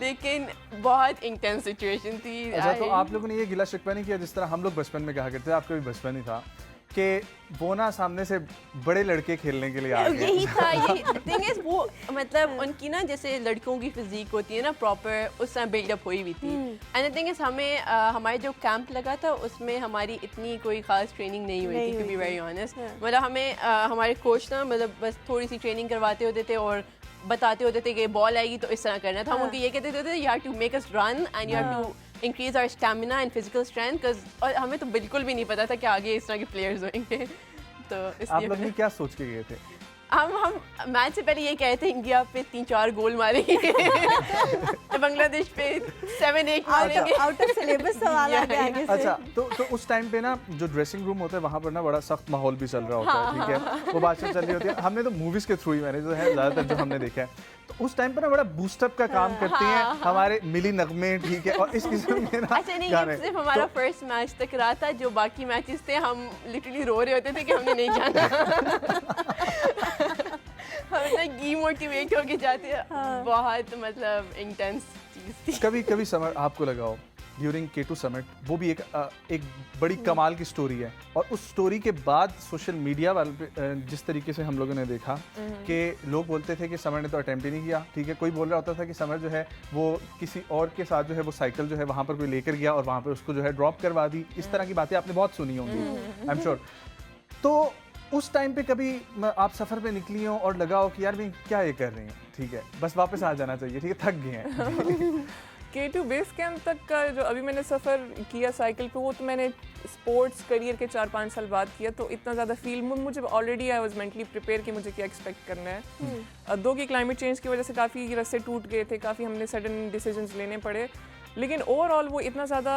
लेकिन बहुत इंटेंस सिचुएशन थी। अच्छा, तो आप लोगों ने ये गिला शिकवा नहीं किया जिस तरह हम लोग बचपन में कहा करते थे, आपका भी बचपन ही था कि वो ना सामने से बड़े लड़के खेलने के लिए आ गए? यही था, यही थिंग इज वो मतलब उनकी ना जैसे लड़कों की फिजिक होती है ना प्रॉपर, उस समय बिल्डअप हुई हुई थी। एंड द थिंग इज हमें हमारे जो कैंप लगा था उसमें हमारी इतनी कोई खास ट्रेनिंग नहीं हुई थी, टू बी वेरी ऑनेस्ट। मतलब हमें हमारे कोच ना मतलब बस थोड़ी सी ट्रेनिंग करवाते होते थे और बताते होते थे कि बॉल आएगी तो इस तरह करना था। हम उनको ये कहते थे you have to make us run and you have to increase our stamina and physical strength, because और हमें तो बिल्कुल भी नहीं पता था कि आगे इस तरह के प्लेयर्स होंगे। तो आप लोग ने क्या सोच के गए थे? हम मैच से पहले ये कहे थे इंडिया पे 3-4 गोल मारेंगे, बांग्लादेश पे 7-8 मारेंगे। आउट ऑफ सिलेबस सवाल आ गया आगे से। अच्छा, तो उस टाइम पे ना जो ड्रेसिंग रूम होता है वहाँ पर ना बड़ा सख्त माहौल भी चल रहा होता है, ठीक है, वो बातचीत चल रही होती है। हमने तो मूवीज के थ्रू ही मैंने जो है ज़्यादातर जो हमने देखा है, तो उस टाइम पर ना बड़ा बूस्टअप का काम करती हैं हमारे मिली नगमे, ठीक है, और इस किस्म के ना अच्छा नहीं, ये सिर्फ हमारा फर्स्ट मैच तक रहा था, जो बाकी मैचेस थे हम लिटरली रो रहे होते थे कि हमने नहीं जाना। हम ना डीमोटिवेट होके जाते हैं। बहुत मतलब इंटेंस चीज़ थी। कभी समर आपको लगा हो ड्यूरिंग K2 समिट, वो भी एक बड़ी कमाल की स्टोरी है, और उस स्टोरी के बाद सोशल मीडिया वाले जिस तरीके से हम लोगों ने देखा कि लोग बोलते थे कि समर ने तो अटेम्प्ट ही नहीं किया, ठीक है, कोई बोल रहा होता था कि समर जो है वो किसी और के साथ जो है वो साइकिल जो है वहाँ पर कोई लेकर गया और वहाँ पर उसको जो है ड्रॉप करवा दी। इस तरह की बातें आपने बहुत सुनी होंगी, आई एम श्योर। तो उस टाइम पे कभी आप सफ़र पे निकली हो और लगा हो कि यार भाई क्या ये कर रही हैं, ठीक है, बस वापस आ जाना चाहिए, ठीक है, थक गए हैं। K2 बेस कैंप तक का जो अभी मैंने सफ़र किया साइकिल पे, वो तो मैंने स्पोर्ट्स करियर के 4-5 साल बाद किया, तो इतना ज़्यादा फील मुझे already I was mentally prepare कि मुझे क्या एक्सपेक्ट करना है। दो की क्लाइमेट चेंज की वजह से काफ़ी रास्ते टूट गए थे, काफ़ी हमने सडन डिसीजंस लेने पड़े, लेकिन ओवरऑल वो इतना ज़्यादा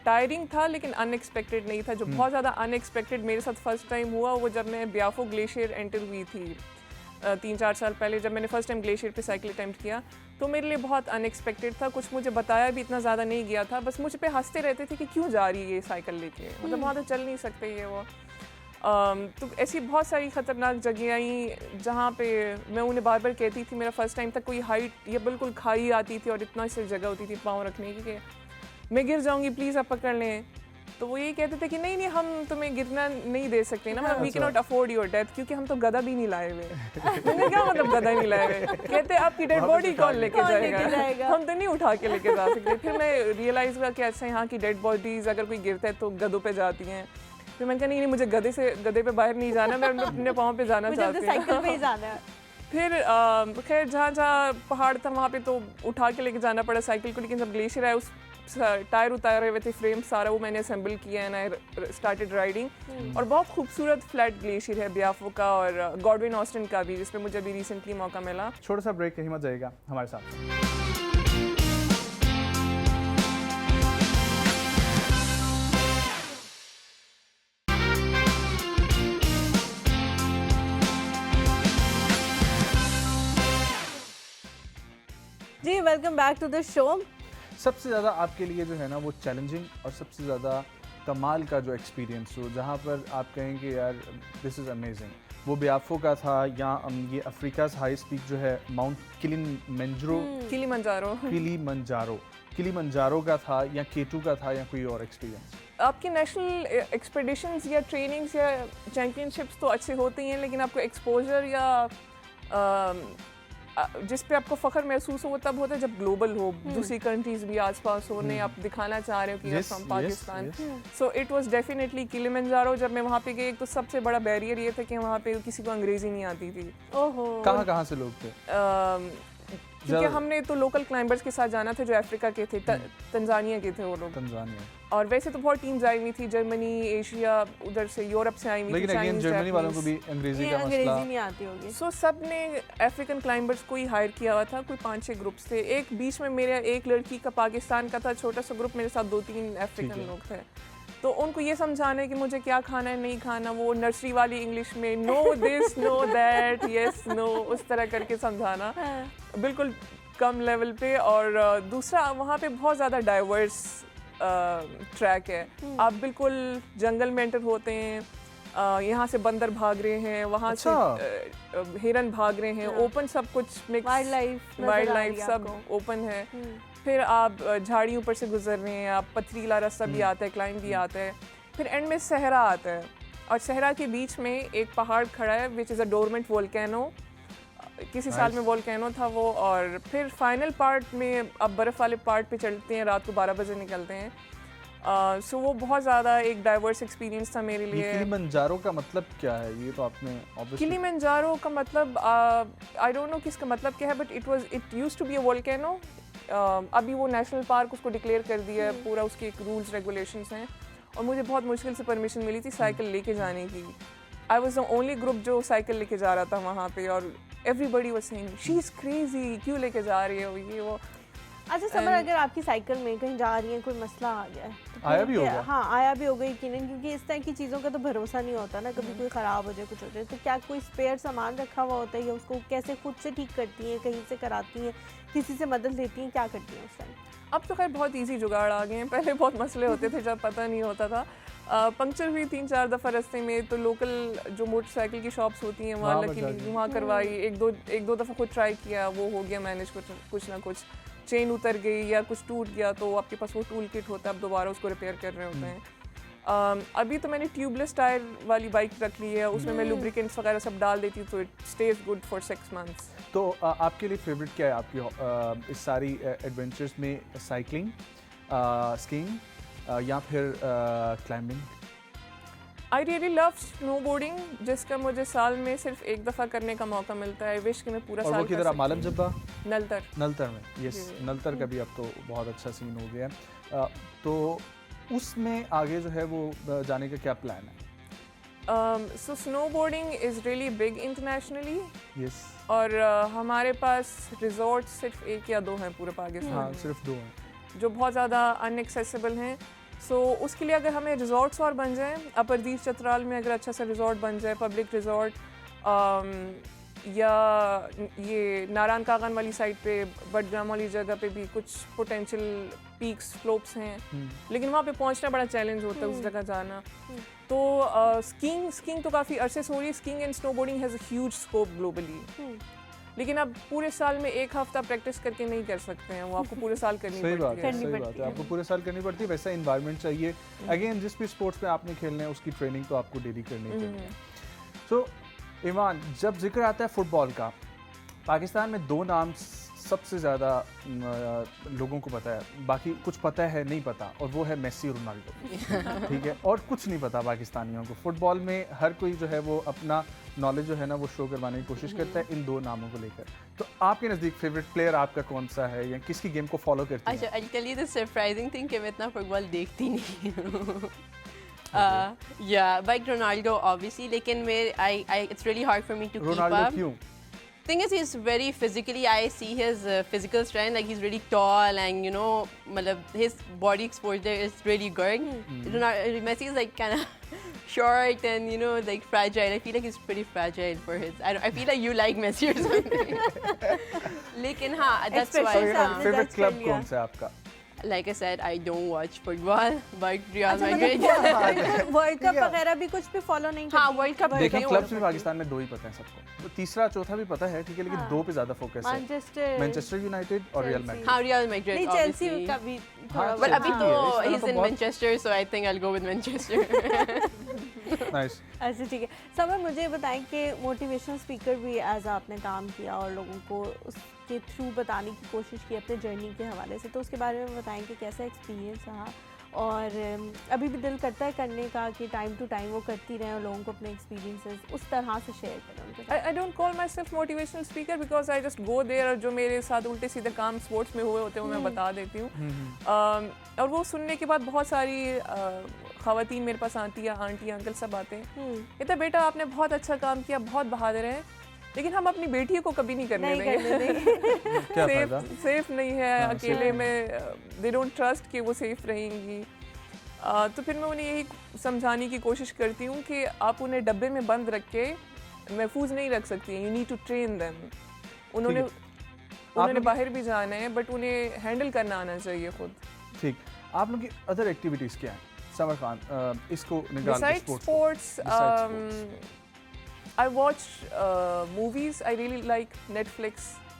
टायरिंग था लेकिन अनएक्सपेक्टेड नहीं था। जो बहुत ज़्यादा अनएक्सपेक्टेड मेरे साथ फर्स्ट टाइम हुआ वो जब मैं ब्याफो ग्लेशियर एंटर हुई थी 3-4 साल पहले, जब मैंने फर्स्ट टाइम ग्लेशियर पे साइकिल अटेम्प्ट किया, तो मेरे लिए बहुत अनएक्सपेक्टेड था। कुछ मुझे बताया भी इतना ज़्यादा नहीं गया था, बस मुझ पे हंसते रहते थे कि क्यों जा रही है ये साइकिल लेके, मतलब वहाँ तो चल नहीं सकते ये वो। तो ऐसी बहुत सारी ख़तरनाक जगह आई जहाँ पे मैं उन्हें बार बार कहती थी, मेरा फर्स्ट टाइम तक कोई हाइट या बिल्कुल खाई आती थी और इतना सी जगह होती थी पाँव रखने की कि मैं गिर जाऊँगी, प्लीज़ आप पकड़ लें। तो वो यही कहते थे कि नहीं हम तुम्हें गिरना नहीं दे सकते ना, we can not afford your death, क्योंकि हम तो गधा भी नहीं लाए हुए। मैंने क्या मतलब गधा नहीं लाए हुए, कहते आपकी डेड बॉडी कौन लेके जाएगा, हम तो नहीं उठा के लेके जा सकते। फिर मैं रियलाइज़ हुआ कि अच्छा यहाँ की डेड बॉडीज़ अगर कोई गिरता है तो गधों पे जाती हैं। फिर मैंने कहा नहीं मुझे गधे पे बाहर नहीं जाना, मैं अपने पाँव पे जाना चाहती हूँ। फिर खैर जहाँ पहाड़ था वहाँ पे तो उठा के लेके जाना पड़ा साइकिल को, लेकिन जब ग्लेशियर आया उस टायर उतारे हुए थे, फ्रेम सारा वो मैंने असेंबल किया एंड आई स्टार्टेड राइडिंग। और बहुत खूबसूरत फ्लैट ग्लेशियर है ब्याफो का और गॉडविन ऑस्टिन का भी, जिसमें मुझे अभी रिसेंटली मौका मिला। छोटा सा ब्रेक, कहीं मत जाइएगा हमारे साथ। जी welcome back to the show. सबसे ज़्यादा आपके लिए जो है ना वो चैलेंजिंग और सबसे ज़्यादा कमाल का जो एक्सपीरियंस हो, जहाँ पर आप कहें कि यार दिस इज़ अमेजिंग, वो ब्याफो का था या ये अफ्रीका's हाईएस्ट पीक जो है माउंट किलिमंजारो का था या K2 का था या कोई और एक्सपीरियंस? आपकी नेशनल एक्सपेडिशंस या ट्रेनिंग्स या चैम्पियनशिप्स तो अच्छे होते ही हैं, लेकिन आपको एक्सपोजर या जिस पे आपको फ़ख्र महसूस हो वो तब होता है जब ग्लोबल हो, दूसरी कंट्रीज़ भी आसपास हो, नहीं आप दिखाना चाह रहे हो कि from Pakistan. So it was definitely Kilimanjaro. जब मैं वहाँ पे गई तो सबसे बड़ा बैरियर ये था कि वहाँ पे किसी को अंग्रेज़ी नहीं आती थी। ओहो, कहाँ से लोग थे? क्योंकि हमने तो लोकल क्लाइंबर्स के साथ जाना था जो अफ्रीका के थे, तंजानिया के थे वो लोग। तंजानिया। और वैसे तो बहुत टीम्स आई हुई थी, जर्मनी, एशिया, उधर से यूरोप से आई हुई थी। लेकिन अगेन जर्मनी वालों को भी अंग्रेजी का मसला नहीं आती होगी। सो सब ने अफ्रीकन क्लाइंबर्स को ही हायर किया हुआ था, कोई 5-6 ग्रुप्स थे। एक बीच में मेरा एक लड़की का पाकिस्तान का था छोटा सा ग्रुप, मेरे साथ 2-3 अफ्रीकन लोग थे। तो उनको ये समझाना है कि मुझे क्या खाना है नहीं खाना, वो नर्सरी वाली इंग्लिश में no this no that yes no उस तरह करके समझाना, बिल्कुल कम लेवल पे। और दूसरा वहाँ पे बहुत ज़्यादा डाइवर्स ट्रैक है, आप बिल्कुल जंगल में एंटर होते हैं, यहाँ से बंदर भाग रहे हैं, वहाँ से हिरन भाग रहे हैं, ओपन सब कुछ मिक्स, वाइल्ड लाइफ सब ओपन है। फिर आप झाड़ियों पर से गुजर रहे हैं, आप पथरीला रास्ता भी आता है, क्लाइंब भी आता है। फिर एंड में सहरा आता है और सहरा के बीच में एक पहाड़ खड़ा है which is a dormant volcano. किसी साल में वोल्केनो था वो। और फिर फाइनल पार्ट में अब बर्फ़ वाले पार्ट पे चलते हैं, रात को 12 बजे निकलते हैं। सो वो बहुत ज़्यादा एक डाइवर्स एक्सपीरियंस था मेरे लिए। किलिमंजारो का मतलब क्या है? ये तो आपने किलिमंजारो का मतलब आई डोंट नो किसका मतलब क्या है, but it used to be a volcano. अभी वो नेशनल पार्क उसको डिक्लेयर कर दिया है, पूरा उसके एक रूल्स रेगुलेशंस हैं। और मुझे बहुत मुश्किल से परमिशन मिली थी साइकिल लेके जाने की। आई वाज द ओनली ग्रुप जो साइकिल लेके जा रहा था वहाँ पे, और everybody was saying she is crazy, क्यों लेके जा रही है ये वो। अच्छा समर, अगर आपकी साइकिल में कहीं जा रही है कोई मसला आ गया है तो आया भी होगा? हाँ आया भी होगा यकीनन, क्योंकि इस तरह की चीज़ों का तो भरोसा नहीं होता ना, कभी कोई ख़राब हो जाए कुछ हो जाए। तो क्या कोई स्पेयर सामान रखा हुआ होता है या उसको कैसे खुद से ठीक करती हैं, कहीं से कराती हैं, किसी से मदद लेती हैं, क्या करती हैं उस टाइम? अब तो खैर बहुत इजी जुगाड़ आ गए हैं, पहले बहुत मसले होते थे जब पता नहीं होता था। पंक्चर हुई 3-4 दफ़ा रास्ते में, तो लोकल जो मोटरसाइकिल की शॉप्स होती हैं वहाँ लकीली वहाँ करवाई, एक दो दफ़ा खुद ट्राई किया, वो हो गया मैनेज कुछ ना कुछ। चेन उतर गई या कुछ टूट गया तो आपके पास वो टूल किट होता है, आप दोबारा उसको रिपेयर कर रहे होते हैं। अभी तो मैंने ट्यूबलेस टायर वाली बाइक रख ली है, उसमें मैं लुब्रिकेंट्स वगैरह सब डाल देती हूँ, तो it stage good for 6 months. तो आपके लिए फेवरेट क्या है आपकी इस सारी एडवेंचर्स में? साइकिलिंग, स्कीइंग या फिर climbing? I really love snowboarding, जिसका मुझे साल में सिर्फ एक दफ़ा करने का मौका मिलता है। विश कि मैं पूरा साल वो किधर आप मालम जब्बा? नलतर में। यस, नलतर का भी अब तो बहुत अच्छा सीन हो गया है। तो उसमें आगे जो है वो जाने का क्या प्लान है? So snowboarding is really big internationally. Yes. और हमारे पास रिजॉर्ट सिर्फ 1 या 2 हैं पूरे पाकिस्तान। हाँ, सिर्फ 2 हैं जो बहुत ज़्यादा अनएक्सेसिबल हैं। सो उसके लिए अगर हमें रिजॉर्ट्स और बन जाएं, अपर दीर चतराल में अगर अच्छा सा रिजॉर्ट बन जाए, पब्लिक रिजॉर्ट, या ये नारायण कागन वाली साइड पे बडग्राम वाली जगह पे भी कुछ पोटेंशियल पीक्स स्लोप्स हैं, लेकिन वहाँ पे पहुँचना बड़ा चैलेंज होता है उस जगह जाना। तो स्कीइंग तो काफ़ी अरसे से हो रही है। Skiing and snowboarding has a huge scope globally, लेकिन आप पूरे साल में 1 हफ्ता प्रैक्टिस करके नहीं कर सकते हैं, वो आपको पूरे साल करनी पड़ती है। सही बात है, आपको पूरे साल करनी पड़ती है। वैसा इन्वायरमेंट चाहिए। अगेन जिस भी स्पोर्ट्स पे आपने खेलना है उसकी ट्रेनिंग तो आपको डेली करनी चाहिए। सो ईमान, जब जिक्र आता है फुटबॉल का, पाकिस्तान में 2 नाम सबसे ज़्यादा लोगों को पता है, बाकी कुछ पता है नहीं पता, और वो है मेसी और रोनाल्डो। ठीक है, और कुछ नहीं पता पाकिस्तानियों को। फुटबॉल में हर कोई जो है वो अपना नॉलेज जो है ना वो शो करवाने की कोशिश करता है इन 2 नामों को लेकर। तो आपके नज़दीक फेवरेट प्लेयर आपका कौन सा है, या किसकी गेम को फॉलो करते हैं? अच्छा, I tell you the surprising thing कि मैं इतना फुटबॉल देखती नहीं हूँ। या बाइक रोनाल्डो ऑब्वियसली, लेकिन मेरे it's really hard for me to keep up. क्यों? Thing is, he's very physically. I see his physical strength. Like he's really tall, and you know, his body exposure is really good. Messi is like kind of short and like fragile. I feel like he's pretty fragile for his. I feel like you like Messi or something. Lekin that's why. Favorite club कौन सा है आपका? Like I said, I don't watch football, but Real अच्छा, Madrid. वर्ल्ड कप वगैरह भी कुछ भी फॉलो नहीं करती? हाँ, वर्ल्ड कप देखिए, क्लब्स में पाकिस्तान में 2 ही पता है सबको। तीसरा चौथा भी पता है, ठीक है, लेकिन 2 पे ज्यादा फोकस है। मैनचेस्टर यूनाइटेड और रियल मैड्रिड। हाँ, रियल मैड्रिड। नहीं, चेल्सी का भी थोड़ा। But अभी तो he's in Manchester, so I think I'll go with Manchester. Nice. अच्छा, ठीक है। समर, मुझे बताएं कि मोटिवेशनल स्पीकर भी एज आपने काम किया और लोगों को उसके थ्रू बताने की कोशिश की अपने जर्नी के हवाले से, तो उसके बारे में बताएं कि कैसा एक्सपीरियंस रहा, और अभी भी दिल करता है करने का कि टाइम टू टाइम वो करती रहें और लोगों को अपने एक्सपीरियंसेस उस तरह से शेयर करें उनके साथ। I don't call my self motivational speaker because I just go there, और जो मेरे साथ उल्टे सीधे काम स्पोर्ट्स में हुए होते हैं वो मैं बता देती हूँ। और वो सुनने के बाद बहुत सारी ख़वातीन मेरे पास आती है, आंटी अंकल सब आते हैं, कहते बेटा आपने बहुत अच्छा काम किया, बहुत बहादुर हैं, लेकिन हम अपनी बेटी को कभी नहीं करने देंगे। सेफ नहीं है अकेले में, दे डोंट ट्रस्ट कि वो सेफ रहेंगी। तो फिर मैं उन्हें यही समझाने की कोशिश करती हूँ कि आप उन्हें डब्बे में बंद रख के महफूज नहीं रख सकती, you need to train them. उन्होंने बाहर भी जाना है, बट उन्हें हैंडल करना आना चाहिए खुद। ठीक, आप लोग की अदर एक्टिविटीज़ क्या हैं? समर खान, इसको निकाल के sports I watch movies. I really like Netflix.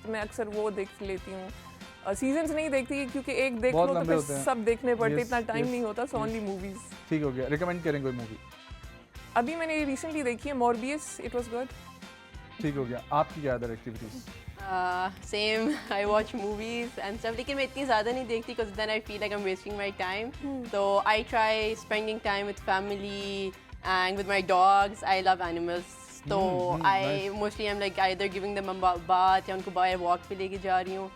मैं अक्सर वो देख लेती हूँ। सीजन्स नहीं देखती क्योंकि एक देख लो तो फिर सब देखने पड़ते, इतना टाइम नहीं होता, सो ओनली मूवीज। ठीक हो गया, रिकमेंड करें कोई मूवी? अभी मैंने रिसेंटली देखी है मॉर्बियस, इट वाज गुड। ठीक हो गया, आपकी क्या other activities? Same, I watch movies and stuff, लेकिन मैं इतनी ज़्यादा नहीं देखती because then I feel like I'm wasting my time. So I try spending time with family and with my dogs. I love animals. तो I mostly am like either giving them a bath या उनको बाहर वॉक पे लेके जा रही हूँ।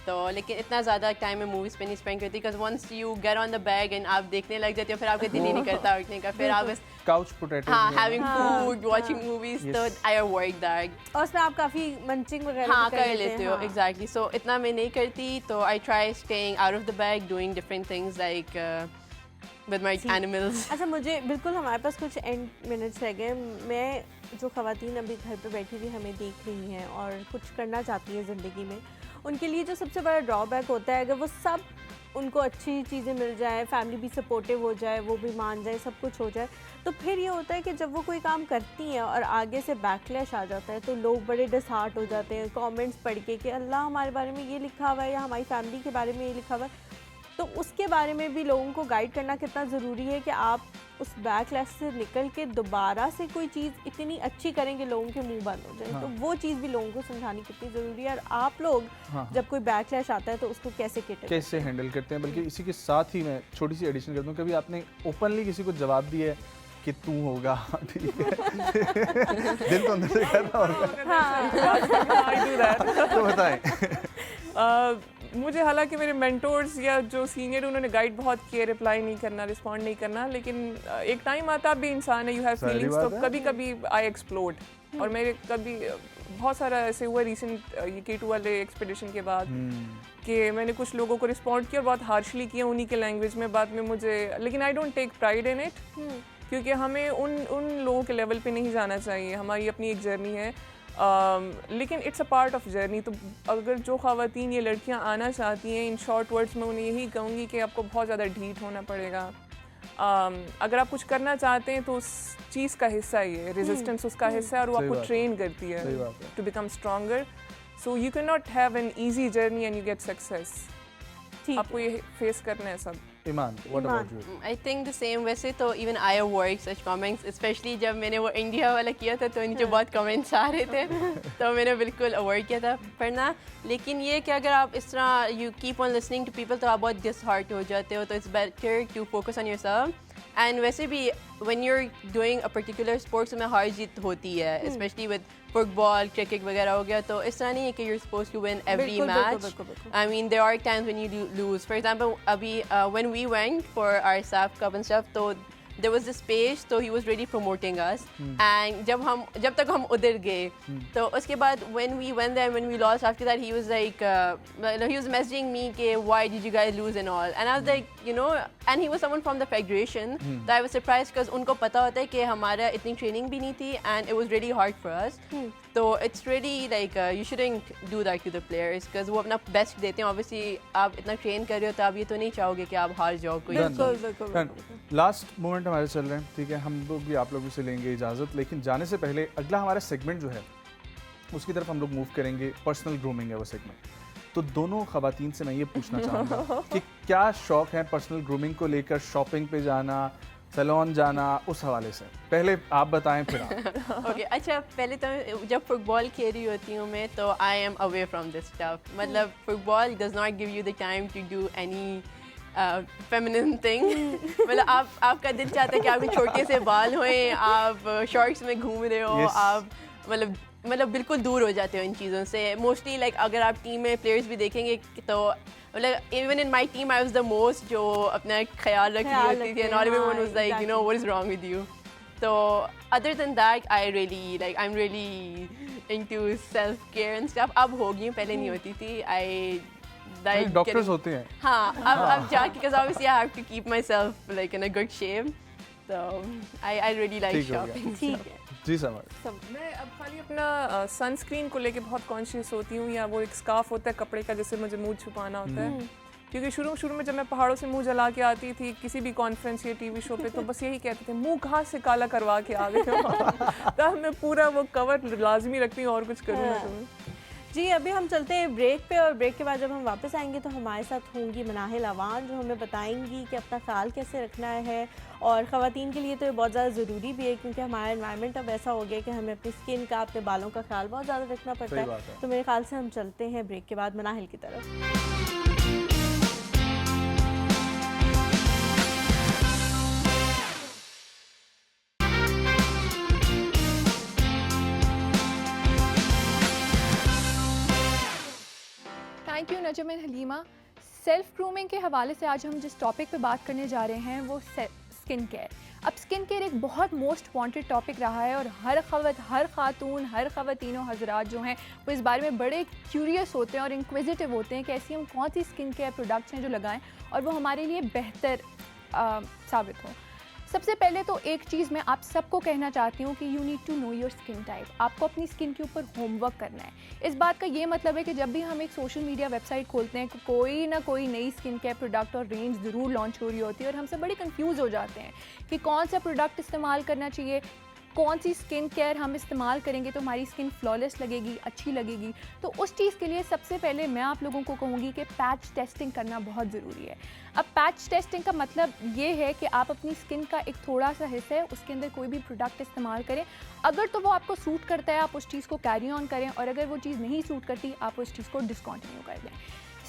तो लेकिन इतना ज़्यादा टाइम मैं मूवीज़ पे नहीं स्पेंड करती because once you get on the bag and आप देखने लग जाते हो, फिर आपका दिल ही नहीं करता उठने का, फिर आप बस couch potatoes, हाँ, having food, watching movies, तो I avoid that. और उसमें आप काफ़ी मंचिंग वगैरह हाँ कर लेते हो, exactly. So इतना मैं नहीं करती, तो I try staying out of the bag, doing different things like with my animals. अच्छा, मुझे बिल्कुल, हमारे पास कुछ एंड मिनट्स रह गए। मैं जो ख़वातीन अभी घर पे बैठी हुई हमें देख रही हैं और कुछ करना चाहती हैं ज़िंदगी में, उनके लिए जो सबसे बड़ा ड्रॉबैक होता है, अगर वो सब उनको अच्छी चीज़ें मिल जाए, फैमिली भी सपोर्टिव हो जाए, वो भी मान जाए, सब कुछ हो जाए, तो फिर ये होता है कि जब वो कोई काम करती हैं और आगे से बैकलैश आ जाता है तो लोग बड़े डिसहार्ट हो जाते हैं कमेंट्स पढ़ के कि अल्लाह हमारे बारे में ये लिखा हुआ है या हमारी फैमिली के बारे में ये लिखा हुआ है। तो उसके बारे में भी लोगों को गाइड करना कितना ज़रूरी है कि आप उस बैकलैश से निकल के दोबारा से कोई चीज़ इतनी अच्छी करेंगे लोगों के मुंह बंद हो जाए। हाँ। तो वो चीज़ भी लोगों को समझानी कितनी ज़रूरी है, और आप लोग हाँ। जब कोई बैकलैश आता है तो उसको कैसे हैंडल करते हैं। बल्कि इसी के साथ ही मैं छोटी सी एडिशन कर दूं, कभी आपने ओपनली किसी को जवाब दिया है कि तू होगा, ठीक है। दिल तो अंदर से करना होगा। तो बताएं। मुझे हालांकि मेरे मेंटोर्स या जो सीनियर उन्होंने गाइड बहुत किए, रिप्लाई नहीं करना, रिस्पॉन्ड नहीं करना, लेकिन एक टाइम आता भी इंसान है, यू हैव फीलिंग्स, तो कभी कभी आई एक्सप्लोड। और मेरे कभी बहुत सारा ऐसे हुआ रिसेंट ये K2 वाले एक्सपीडिशन के बाद कि मैंने कुछ लोगों को रिस्पॉन्ड किया और बहुत हार्शली किया उन्हीं के लैंग्वेज में, बाद में मुझे, लेकिन I don't take pride in it, क्योंकि हमें उन लोगों के लेवल पे नहीं जाना चाहिए, हमारी अपनी एक जर्नी है। लेकिन it's a part of journey. तो अगर जो ख़वातीन ये लड़कियां आना चाहती हैं, इन शॉर्ट वर्ड्स में उन्हें यही कहूँगी कि आपको बहुत ज़्यादा ढीठ होना पड़ेगा। अगर आप कुछ करना चाहते हैं तो उस चीज़ का हिस्सा ही है, रेजिस्टेंस उसका हिस्सा है और वो आपको ट्रेन करती है to become stronger. So you can not have an easy journey and you get success. आपको ये फेस करना है सब। ईमान, what about you? I think the same। वैसे तो even I avoid such comments, especially जब मैंने वो इंडिया वाला किया था तो नीचे बहुत कमेंट्स आ रहे थे तो मैंने बिल्कुल अवॉइड किया था पढ़ना। लेकिन ये कि अगर आप इस तरह you keep on listening to people तो आप बहुत disheartened हो जाते हो, तो it's better to focus on yourself। And वैसे भी when you're doing a particular sports में हार जीत होती है, especially with फुटबॉल, क्रिकेट वगैरह हो गया, तो इस तरह नहीं है कि you're supposed to win every match। I mean there are times when you lose। For example अभी when we went for our SAF Cup and stuff, तो there was this page, so he was really promoting us। and जब तक हम उधर गए तो उसके बाद when we went there and when we lost after that, he was like he was messaging me कि why did you guys lose and all, and I was like, you know, and he was someone from the federation। so I was surprised because उनको पता होता है कि हमारा इतनी ट्रेनिंग भी नहीं थी and it was really hard for us। तो it's really like you shouldn't do that to the players because वो अपना बेस्ट देते हैं। obviously आप इतना ट्रेन कर रहे हो तो आप ये तो नहीं चाहोगे कि आप हार जाओ कोई। लास्ट मोमेंट हमारे चल रहे हैं, ठीक है, हम लोग भी आप लोगों से लेंगे इजाज़त, लेकिन जाने से पहले अगला हमारा सेगमेंट जो है उसकी तरफ हम लोग मूव करेंगे। पर्सनल ग्रूमिंग है वो सेगमेंट। तो दोनों खवातीन से मैं ये पूछना चाहूँगा कि क्या शौक है पर्सनल ग्रूमिंग को लेकर, शॉपिंग पे जाना, सैलून जाना, उस हवाले से पहले आप बताएं फिर आप। ओके अच्छा, पहले तो जब फुटबॉल खेल रही होती हूँ मैं तो I am away from this stuff. मतलब football does not give you the time to do any feminine thing. मतलब आपका दिल चाहता है कि आपके छोटे से बाल होएं, आप शॉर्ट्स में घूम रहे हो, आप मतलब बिल्कुल दूर हो जाते हो इन चीज़ों से। मोस्टली लाइक अगर आप टीम में प्लेयर्स भी देखेंगे तो मतलब even in my team I was the most जो अपना ख्याल रख रही होती थी, and everyone was like you know what is wrong with you. तो other than that I am really into self care and stuff. अब हो गई, पहले नहीं होती थी। आई डॉक्टर्स होते हैं। हाँ, अब जाके because obviously I have to keep my self like in a good shape. तो आई रियली लाइक शॉपिंग। ठीक है जी समझ। मैं अब खाली अपना सनस्क्रीन को लेके बहुत कॉन्शियस होती हूँ, या वो एक स्कार्फ होता है कपड़े का जिससे मुझे मुंह छुपाना होता है। क्योंकि शुरू में जब मैं पहाड़ों से मुंह जला के आती थी किसी भी कॉन्फ्रेंस या टीवी शो पे, तो बस यही कहते थे मुंह कहाँ से काला करवा के आ गए हो। तब मैं पूरा वो कवर लाजमी रखती हूँ और कुछ करूँ ना तुम्हें। जी अभी हम चलते हैं ब्रेक पे, और ब्रेक के बाद जब हम वापस आएंगे तो हमारे साथ होंगी मनाहिल अवान, जो हमें बताएंगी कि अपना ख्याल कैसे रखना है। और ख़वातीन के लिए तो ये बहुत ज़्यादा ज़रूरी भी है, क्योंकि हमारा एनवायरनमेंट अब ऐसा हो गया कि हमें अपनी स्किन का, अपने बालों का ख्याल बहुत ज़्यादा रखना पड़ता है। तो मेरे ख्याल से हम चलते हैं ब्रेक के बाद मनाहिल की तरफ। Thank you Najam and Halima. Self grooming के हवाले से आज हम जिस टॉपिक पे बात करने जा रहे हैं वो स्किन केयर। अब स्किन केयर एक बहुत मोस्ट वांटेड टॉपिक रहा है, और हर खातून, हर ख़वातीनों हज़रात जो हैं वो इस बारे में बड़े क्यूरियस होते हैं और इंक्विजिटिव होते हैं कि ऐसी हम कौन सी स्किन केयर प्रोडक्ट्स हैं जो लगाएं और वो हमारे लिए बेहतर साबित हों। सबसे पहले तो एक चीज़ मैं आप सबको कहना चाहती हूँ कि you need to know your skin type. आपको अपनी स्किन के ऊपर होमवर्क करना है। इस बात का ये मतलब है कि जब भी हम एक सोशल मीडिया वेबसाइट खोलते हैं, कोई ना कोई नई स्किन केयर प्रोडक्ट और रेंज ज़रूर लॉन्च हो रही होती है, और हम सब बड़े कंफ्यूज हो जाते हैं कि कौन सा प्रोडक्ट इस्तेमाल करना चाहिए, कौन सी स्किन केयर हम इस्तेमाल करेंगे तो हमारी स्किन फ्लॉलेस लगेगी, अच्छी लगेगी। तो उस चीज़ के लिए सबसे पहले मैं आप लोगों को कहूँगी कि पैच टेस्टिंग करना बहुत ज़रूरी है। अब पैच टेस्टिंग का मतलब ये है कि आप अपनी स्किन का एक थोड़ा सा हिस्सा है उसके अंदर कोई भी प्रोडक्ट इस्तेमाल करें। अगर तो वो आपको सूट करता है आप उस चीज़ को कैरी ऑन करें, और अगर वो चीज़ नहीं सूट करती आप उस चीज़ को डिसकंटिन्यू कर दें।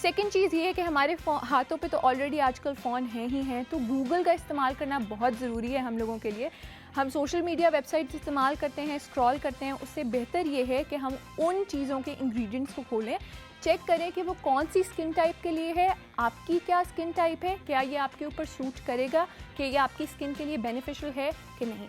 सेकेंड चीज़ ये है कि हमारे हाथों पे तो ऑलरेडी आजकल फ़ोन हैं ही हैं, तो गूगल का इस्तेमाल करना बहुत ज़रूरी है हम लोगों के लिए। हम सोशल मीडिया वेबसाइट्स इस्तेमाल करते हैं, स्क्रॉल करते हैं, उससे बेहतर ये है कि हम उन चीज़ों के इंग्रेडिएंट्स को खोलें, चेक करें कि वो कौन सी स्किन टाइप के लिए है, आपकी क्या स्किन टाइप है, क्या ये आपके ऊपर सूट करेगा, कि ये आपकी स्किन के लिए बेनिफिशियल है कि नहीं।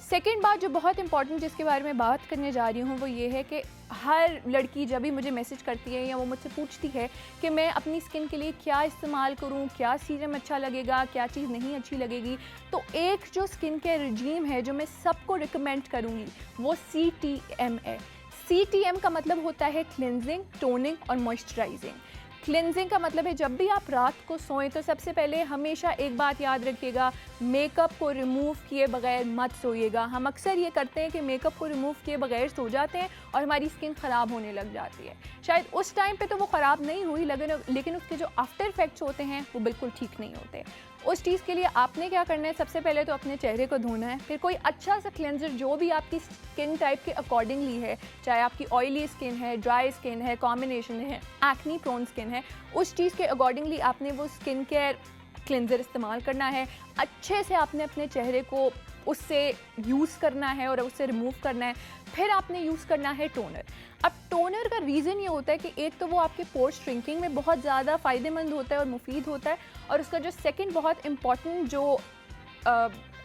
सेकेंड बात जो बहुत इंपॉर्टेंट जिसके बारे में बात करने जा रही हूँ वो ये है कि हर लड़की जब भी मुझे मैसेज करती है या वो मुझसे पूछती है कि मैं अपनी स्किन के लिए क्या इस्तेमाल करूँ, क्या सीरम अच्छा लगेगा, क्या चीज़ नहीं अच्छी लगेगी, तो एक जो स्किन केयर रिजीम है जो मैं सबको रिकमेंड करूँगी वो CTM है। CTM का मतलब होता है क्लिनजिंग, टोनिंग और मॉइस्चराइजिंग। क्लिनजिंग का मतलब है जब भी आप रात को सोएं तो सबसे पहले हमेशा एक बात याद रखिएगा, मेकअप को रिमूव किए बगैर मत सोइएगा। हम अक्सर ये करते हैं कि मेकअप को रिमूव किए बगैर सो जाते हैं और हमारी स्किन ख़राब होने लग जाती है। शायद उस टाइम पे तो वो ख़राब नहीं हुई लेकिन उसके जो आफ्टर इफेक्ट्स होते हैं वो बिल्कुल ठीक नहीं होते। उस चीज़ के लिए आपने क्या करना है, सबसे पहले तो अपने चेहरे को धोना है, फिर कोई अच्छा सा क्लेंजर जो भी आपकी स्किन टाइप के अकॉर्डिंगली है, चाहे आपकी ऑयली स्किन है, ड्राई स्किन है, कॉम्बिनेशन है, एक्नी प्रोन स्किन है, उस चीज़ के अकॉर्डिंगली आपने वो स्किन केयर क्लेंजर इस्तेमाल करना है। अच्छे से आपने अपने चेहरे को उससे यूज़ करना है और उससे रिमूव करना है। फिर आपने यूज़ करना है टोनर। अब टोनर का रीज़न ये होता है कि एक तो वो आपके पोर श्रिंकिंग में बहुत ज़्यादा फ़ायदेमंद होता है और मुफीद होता है, और उसका जो सेकंड बहुत इम्पॉर्टेंट जो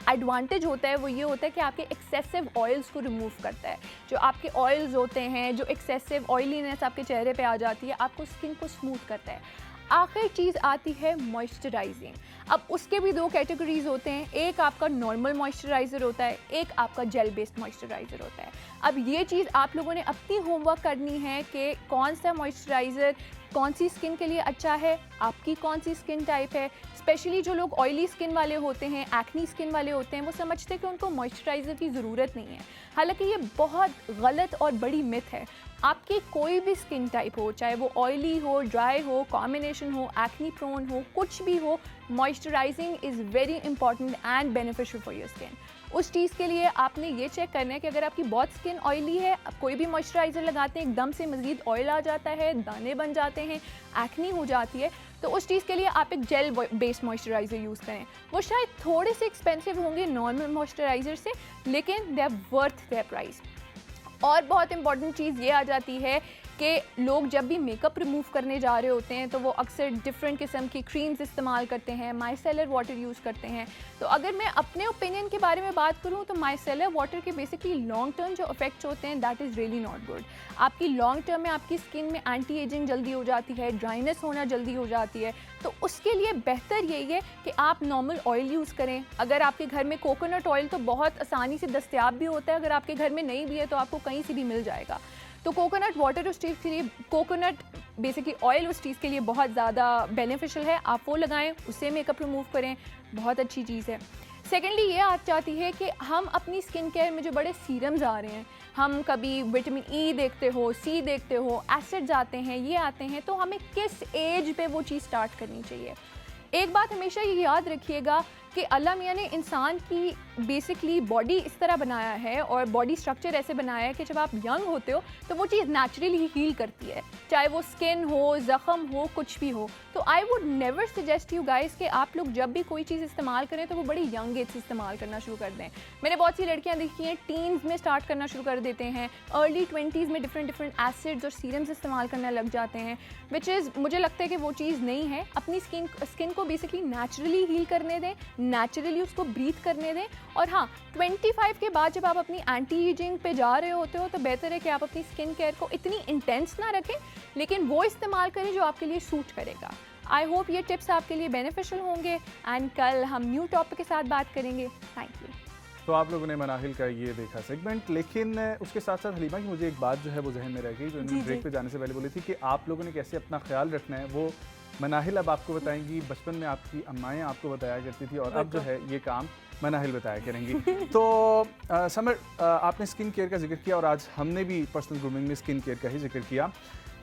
एडवांटेज होता है वो ये होता है कि आपके एक्सेसिव ऑयल्स को रिमूव करता है। जो आपके ऑयल्स होते हैं, जो एक्सेसिव ऑयलीनेस आपके चेहरे पे आ जाती है, आपको स्किन को स्मूथ करता है। आखिर चीज़ आती है मॉइस्चराइजिंग। अब उसके भी दो कैटेगरीज होते हैं, एक आपका नॉर्मल मॉइस्चराइज़र होता है, एक आपका जेल बेस्ड मॉइस्चराइज़र होता है। अब ये चीज़ आप लोगों ने अपनी होमवर्क करनी है कि कौन सा मॉइस्चराइज़र कौन सी स्किन के लिए अच्छा है, आपकी कौन सी स्किन टाइप है। स्पेशली जो लोग ऑयली स्किन वाले होते हैं, एक्नी स्किन वाले होते हैं, वो समझते हैं कि उनको मॉइस्चराइज़र की ज़रूरत नहीं है। हालांकि ये बहुत गलत और बड़ी मिथ है। आपकी कोई भी स्किन टाइप हो, चाहे वो ऑयली हो, ड्राई हो, कॉम्बिनेशन हो, एक्नी प्रोन हो, कुछ भी हो, moisturising is very important and beneficial for your skin. उस चीज़ के लिए आपने ये चेक करना है कि अगर आपकी बहुत स्किन ऑयली है, आप कोई भी मॉइस्चराइज़र लगाते हैं एकदम से मज़ीद ऑयल आ जाता है, दाने बन जाते हैं, एक्नी हो जाती है, तो उस चीज़ के लिए आप एक जेल बेस्ड मॉइस्चराइज़र यूज़ करें। वो शायद थोड़े से एक्सपेंसिव होंगे नॉर्मल मॉइस्चराइज़र से, लेकिन they are worth their price. और बहुत इंपॉर्टेंट चीज़ ये आ जाती है कि लोग जब भी मेकअप रिमूव करने जा रहे होते हैं तो वो अक्सर डिफरेंट किस्म की क्रीम्स इस्तेमाल करते हैं, माइसेलर वाटर यूज़ करते हैं। तो अगर मैं अपने ओपिनियन के बारे में बात करूँ तो माइसेलर वाटर के बेसिकली लॉन्ग टर्म जो इफेक्ट्स होते हैं that is really not good. आपकी लॉन्ग टर्म में आपकी स्किन में एंटी एजिंग जल्दी हो जाती है, ड्राइनेस होना जल्दी हो जाती है। तो उसके लिए बेहतर यही है कि आप नॉर्मल ऑयल यूज़ करें। अगर आपके घर में कोकोनट ऑयल तो बहुत आसानी से दस्तयाब भी होता है, अगर आपके घर में नहीं भी है तो आपको कहीं से भी मिल जाएगा। तो कोकोनट वाटर उस चीज़ के लिए, कोकोनट बेसिकली ऑयल उस चीज़ के लिए बहुत ज़्यादा बेनिफिशियल है, आप वो लगाएं, उससे मेकअप रिमूव करें, बहुत अच्छी चीज़ है। सेकेंडली ये आ जाती है कि हम अपनी स्किन केयर में जो बड़े सीरम्स आ रहे हैं, हम कभी विटामिन ई देखते हो, सी देखते हो, एसिड्स आते हैं, ये आते हैं, तो हमें किस एज पे वो चीज़ स्टार्ट करनी चाहिए। एक बात हमेशा ये याद रखिएगा कि अल्लाह मियाँ ने इंसान की बेसिकली बॉडी इस तरह बनाया है और बॉडी स्ट्रक्चर ऐसे बनाया है कि जब आप यंग होते हो तो वो चीज़ नेचुरली हील करती है, चाहे वो स्किन हो, ज़ख़म हो, कुछ भी हो। तो I would never suggest you guys कि आप लोग जब भी कोई चीज़ इस्तेमाल करें तो वो बड़ी यंग एज से इस्तेमाल करना शुरू कर दें। मैंने बहुत सी लड़कियाँ देखी हैं टीन्स में स्टार्ट करना शुरू कर देते हैं, अर्ली 20s में डिफरेंट एसिड्स और सीरम्स इस्तेमाल करने लग जाते हैं, विच इज़ मुझे लगता है कि वो चीज़ नहीं है। अपनी स्किन को बेसिकली नेचुरली हील करने दें, नेचुरली उसको ब्रीथ करने दें। और हाँ, 25 के बाद जब आप अपनी एंटी एजिंग पे जा रहे होते हो तो बेहतर है कि आप अपनी स्किन केयर को इतनी इंटेंस ना रखें, लेकिन वो इस्तेमाल करें जो आपके लिए सूट करेगा। आई होप ये टिप्स आपके लिए बेनिफिशियल होंगे एंड कल हम न्यू टॉपिक के साथ बात करेंगे। Thank you. तो आप लोगों ने मनाहिल का ये देखा सेगमेंट, लेकिन उसके साथ साथ हलीमा की मुझे एक बात जो है वो जहन में रह गई, जो इन्होंने ब्रेक पे जाने से पहले बोली थी कि आप लोगों ने कैसे अपना ख्याल रखना है, वो मनाहिल अब आपको बताएंगी। बचपन में आपकी अम्माएँ आपको बताया करती थी और अब जो है ये काम मनाहिल बताया करेंगी। तो समर, आपने स्किन केयर का जिक्र किया और आज हमने भी पर्सनल ग्रूमिंग में स्किन केयर का ही जिक्र किया।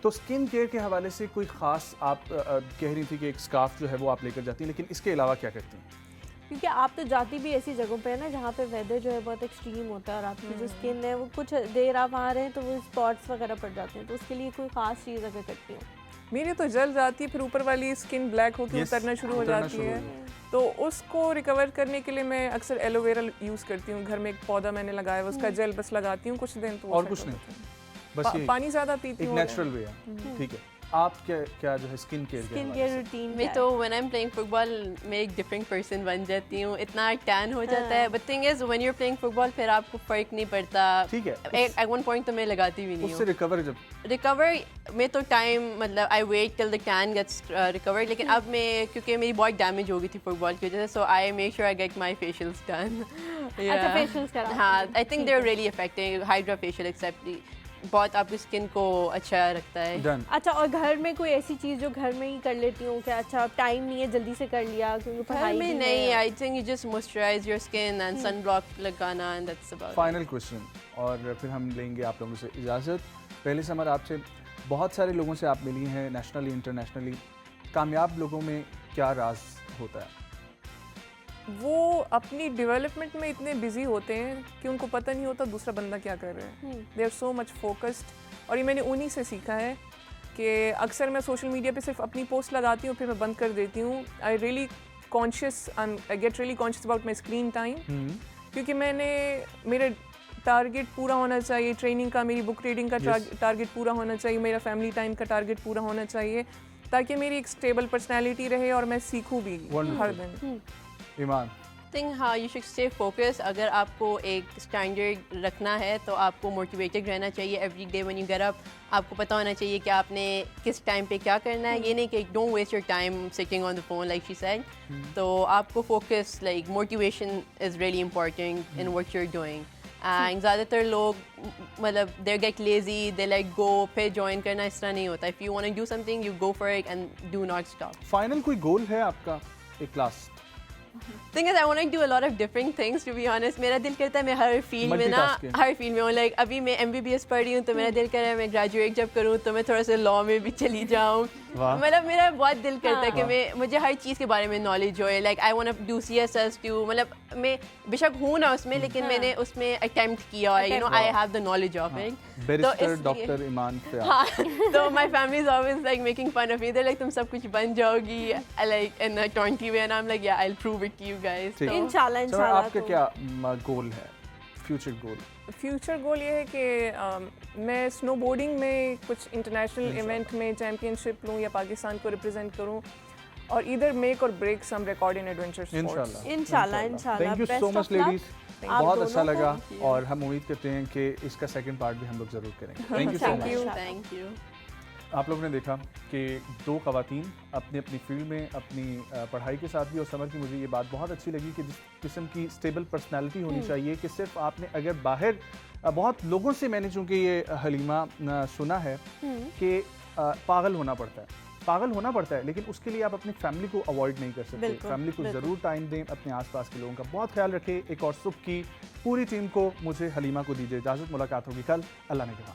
तो स्किन केयर के हवाले से कोई ख़ास आप कह रही थी कि एक स्कार्फ जो है वो आप लेकर जाती हैं, लेकिन इसके अलावा क्या करती हैं? क्योंकि आप तो जाती भी ऐसी जगहों पे है ना जहाँ पे वेदर जो है बहुत एक्सट्रीम होता है और आपकी जो स्किन है वो कुछ देर आप वहाँ रहे तो वो स्पॉट्स वगैरह पड़ जाते हैं, तो उसके लिए कोई ख़ास चीज़ अगर करती हूँ। मेरी तो जल जाती है, फिर ऊपर वाली स्किन ब्लैक होकर उतरना शुरू हो जाती है। तो उसको रिकवर करने के लिए मैं अक्सर एलोवेरा यूज़ करती हूँ। घर में एक पौधा मैंने लगाया हुआ, उसका जेल बस लगाती हूँ कुछ दिन, तो और कुछ नहीं, बस ये पानी ज़्यादा पीती हूँ, एक नेचुरल वे है। ठीक है, आप क्या जो है स्किन केयर रूटीन मैं तो when I am playing football मैं एक डिफरेंट पर्सन बन जाती हूँ, इतना टैन हो जाता है। But thing is when you are playing football फिर आपको फर्क नहीं पड़ता। ठीक है, एट वन पॉइंट तो मैं लगाती भी नहीं हूँ। उससे रिकवर में तो टाइम मतलब I wait till the tan gets recover, लेकिन अब मैं क्योंकि मेरी बहुत डैमेज हो गई थी फुटबॉल की वजह से, so I make sure I get my facials done. अच्छा, फेशियल्स करा? हाँ, I think they are really effective. Hydra facial except बहुत आपकी स्किन को अच्छा रखता है। Done. अच्छा, और घर में कोई ऐसी चीज़ जो घर में ही कर लेती हूँ क्या? अच्छा, टाइम नहीं है, जल्दी से कर लिया क्योंकि घर में नहीं, I think you just moisturize your skin and sun block लगाना and that's about. Final question, और फिर हम लेंगे आप लोगों से इजाज़त। पहले समर, आपसे बहुत सारे लोगों से आप मिली हैं, नेशनली इंटरनेशनली, कामयाब लोगों में क्या राज होता है? वो अपनी डेवलपमेंट में इतने बिजी होते हैं कि उनको पता नहीं होता दूसरा बंदा क्या कर रहा है। They are so much focused. और ये मैंने उन्हीं से सीखा है कि अक्सर मैं सोशल मीडिया पे सिर्फ अपनी पोस्ट लगाती हूँ, फिर मैं बंद कर देती हूँ। I get really conscious about my screen time, क्योंकि मेरे टारगेट पूरा होना चाहिए, ट्रेनिंग का, मेरी बुक रीडिंग का टारगेट पूरा होना चाहिए, मेरा फैमिली टाइम का टारगेट पूरा होना चाहिए, ताकि मेरी एक स्टेबल पर्सनैलिटी रहे और मैं सीखूँ भी हर दिन। ईमान, थिंक हाँ, यू शुड स्टे फोकस। अगर आपको एक स्टैंडर्ड रखना है तो आपको मोटिवेटेड रहना चाहिए every day when you get up. आपको पता होना चाहिए कि आपने किस टाइम पे क्या करना है। ये नहीं कि don't waste your time sitting on the phone like she said. तो आपको focus, like motivation is really important in what you are doing. And ज़्यादातर लोग मतलब they get lazy, they like go फिर ज्वाइन करना, इस तरह नहीं होता। If you want to do something you go for it and do not stop. Final कोई गोल है आपका, एक last? Thing is, I want to do a lot of different things, to be honest. मेरा दिल करता है मैं हर फील्ड में हूँ। लाइक अभी मैं MBBS पढ़ रही हूँ, तो मेरा दिल कर रहा है मैं ग्रेजुएट जब करूँ तो मैं थोड़ा सा लॉ में भी चली जाऊँ। मतलब मेरा बहुत दिल करता है कि मुझे हर चीज़ के बारे में नॉलेज हो। Like I want to do CSS too, मतलब मैं बेशक हूँ ना उसमें, लेकिन मैंने उसमें अटेम्प्ट किया है, you know, I have the knowledge of it. Barrister doctor Iman Fayaz. हाँ, तो my family is always like making fun of me. They like तुम सब कुछ बन जाओगी like in 20 way, and I am like yeah I will prove it to you guys. इंशाल्लाह। आपका क्या गोल है, फ्यूचर गोल? फ्यूचर गोल ये है कि मैं स्नोबोर्डिंग में कुछ इंटरनेशनल इवेंट में चैम्पियनशिप लूँ या पाकिस्तान को रिप्रेजेंट करूँ, और इधर मेक और break some record in adventure sports. इंशाल्लाह। Thank you so much ladies, बहुत अच्छा लगा, और हम उम्मीद करते हैं कि इसका सेकंड पार्ट भी हम लोग ज़रूर करेंगे। Thank you so much. Thank you. आप लोगों ने देखा कि दो ख़वातीन अपनी अपनी फील्ड में अपनी पढ़ाई के साथ भी, और समर की मुझे ये बात बहुत अच्छी लगी कि जिस किस्म की स्टेबल पर्सनालिटी होनी चाहिए कि सिर्फ आपने अगर बाहर बहुत लोगों से, मैंने चूँकि ये हलीमा सुना है कि पागल होना पड़ता है, लेकिन उसके लिए आप अपनी फैमिली को अवॉइड नहीं कर सकते। फैमिली को ज़रूर टाइम दें, अपने आसपास के लोगों का बहुत ख्याल रखें। एक और सुबह की पूरी टीम को, मुझे हलीमा को दीजिए इजाज़त। मुलाकात होगी कल। अल्लाह ने कहा।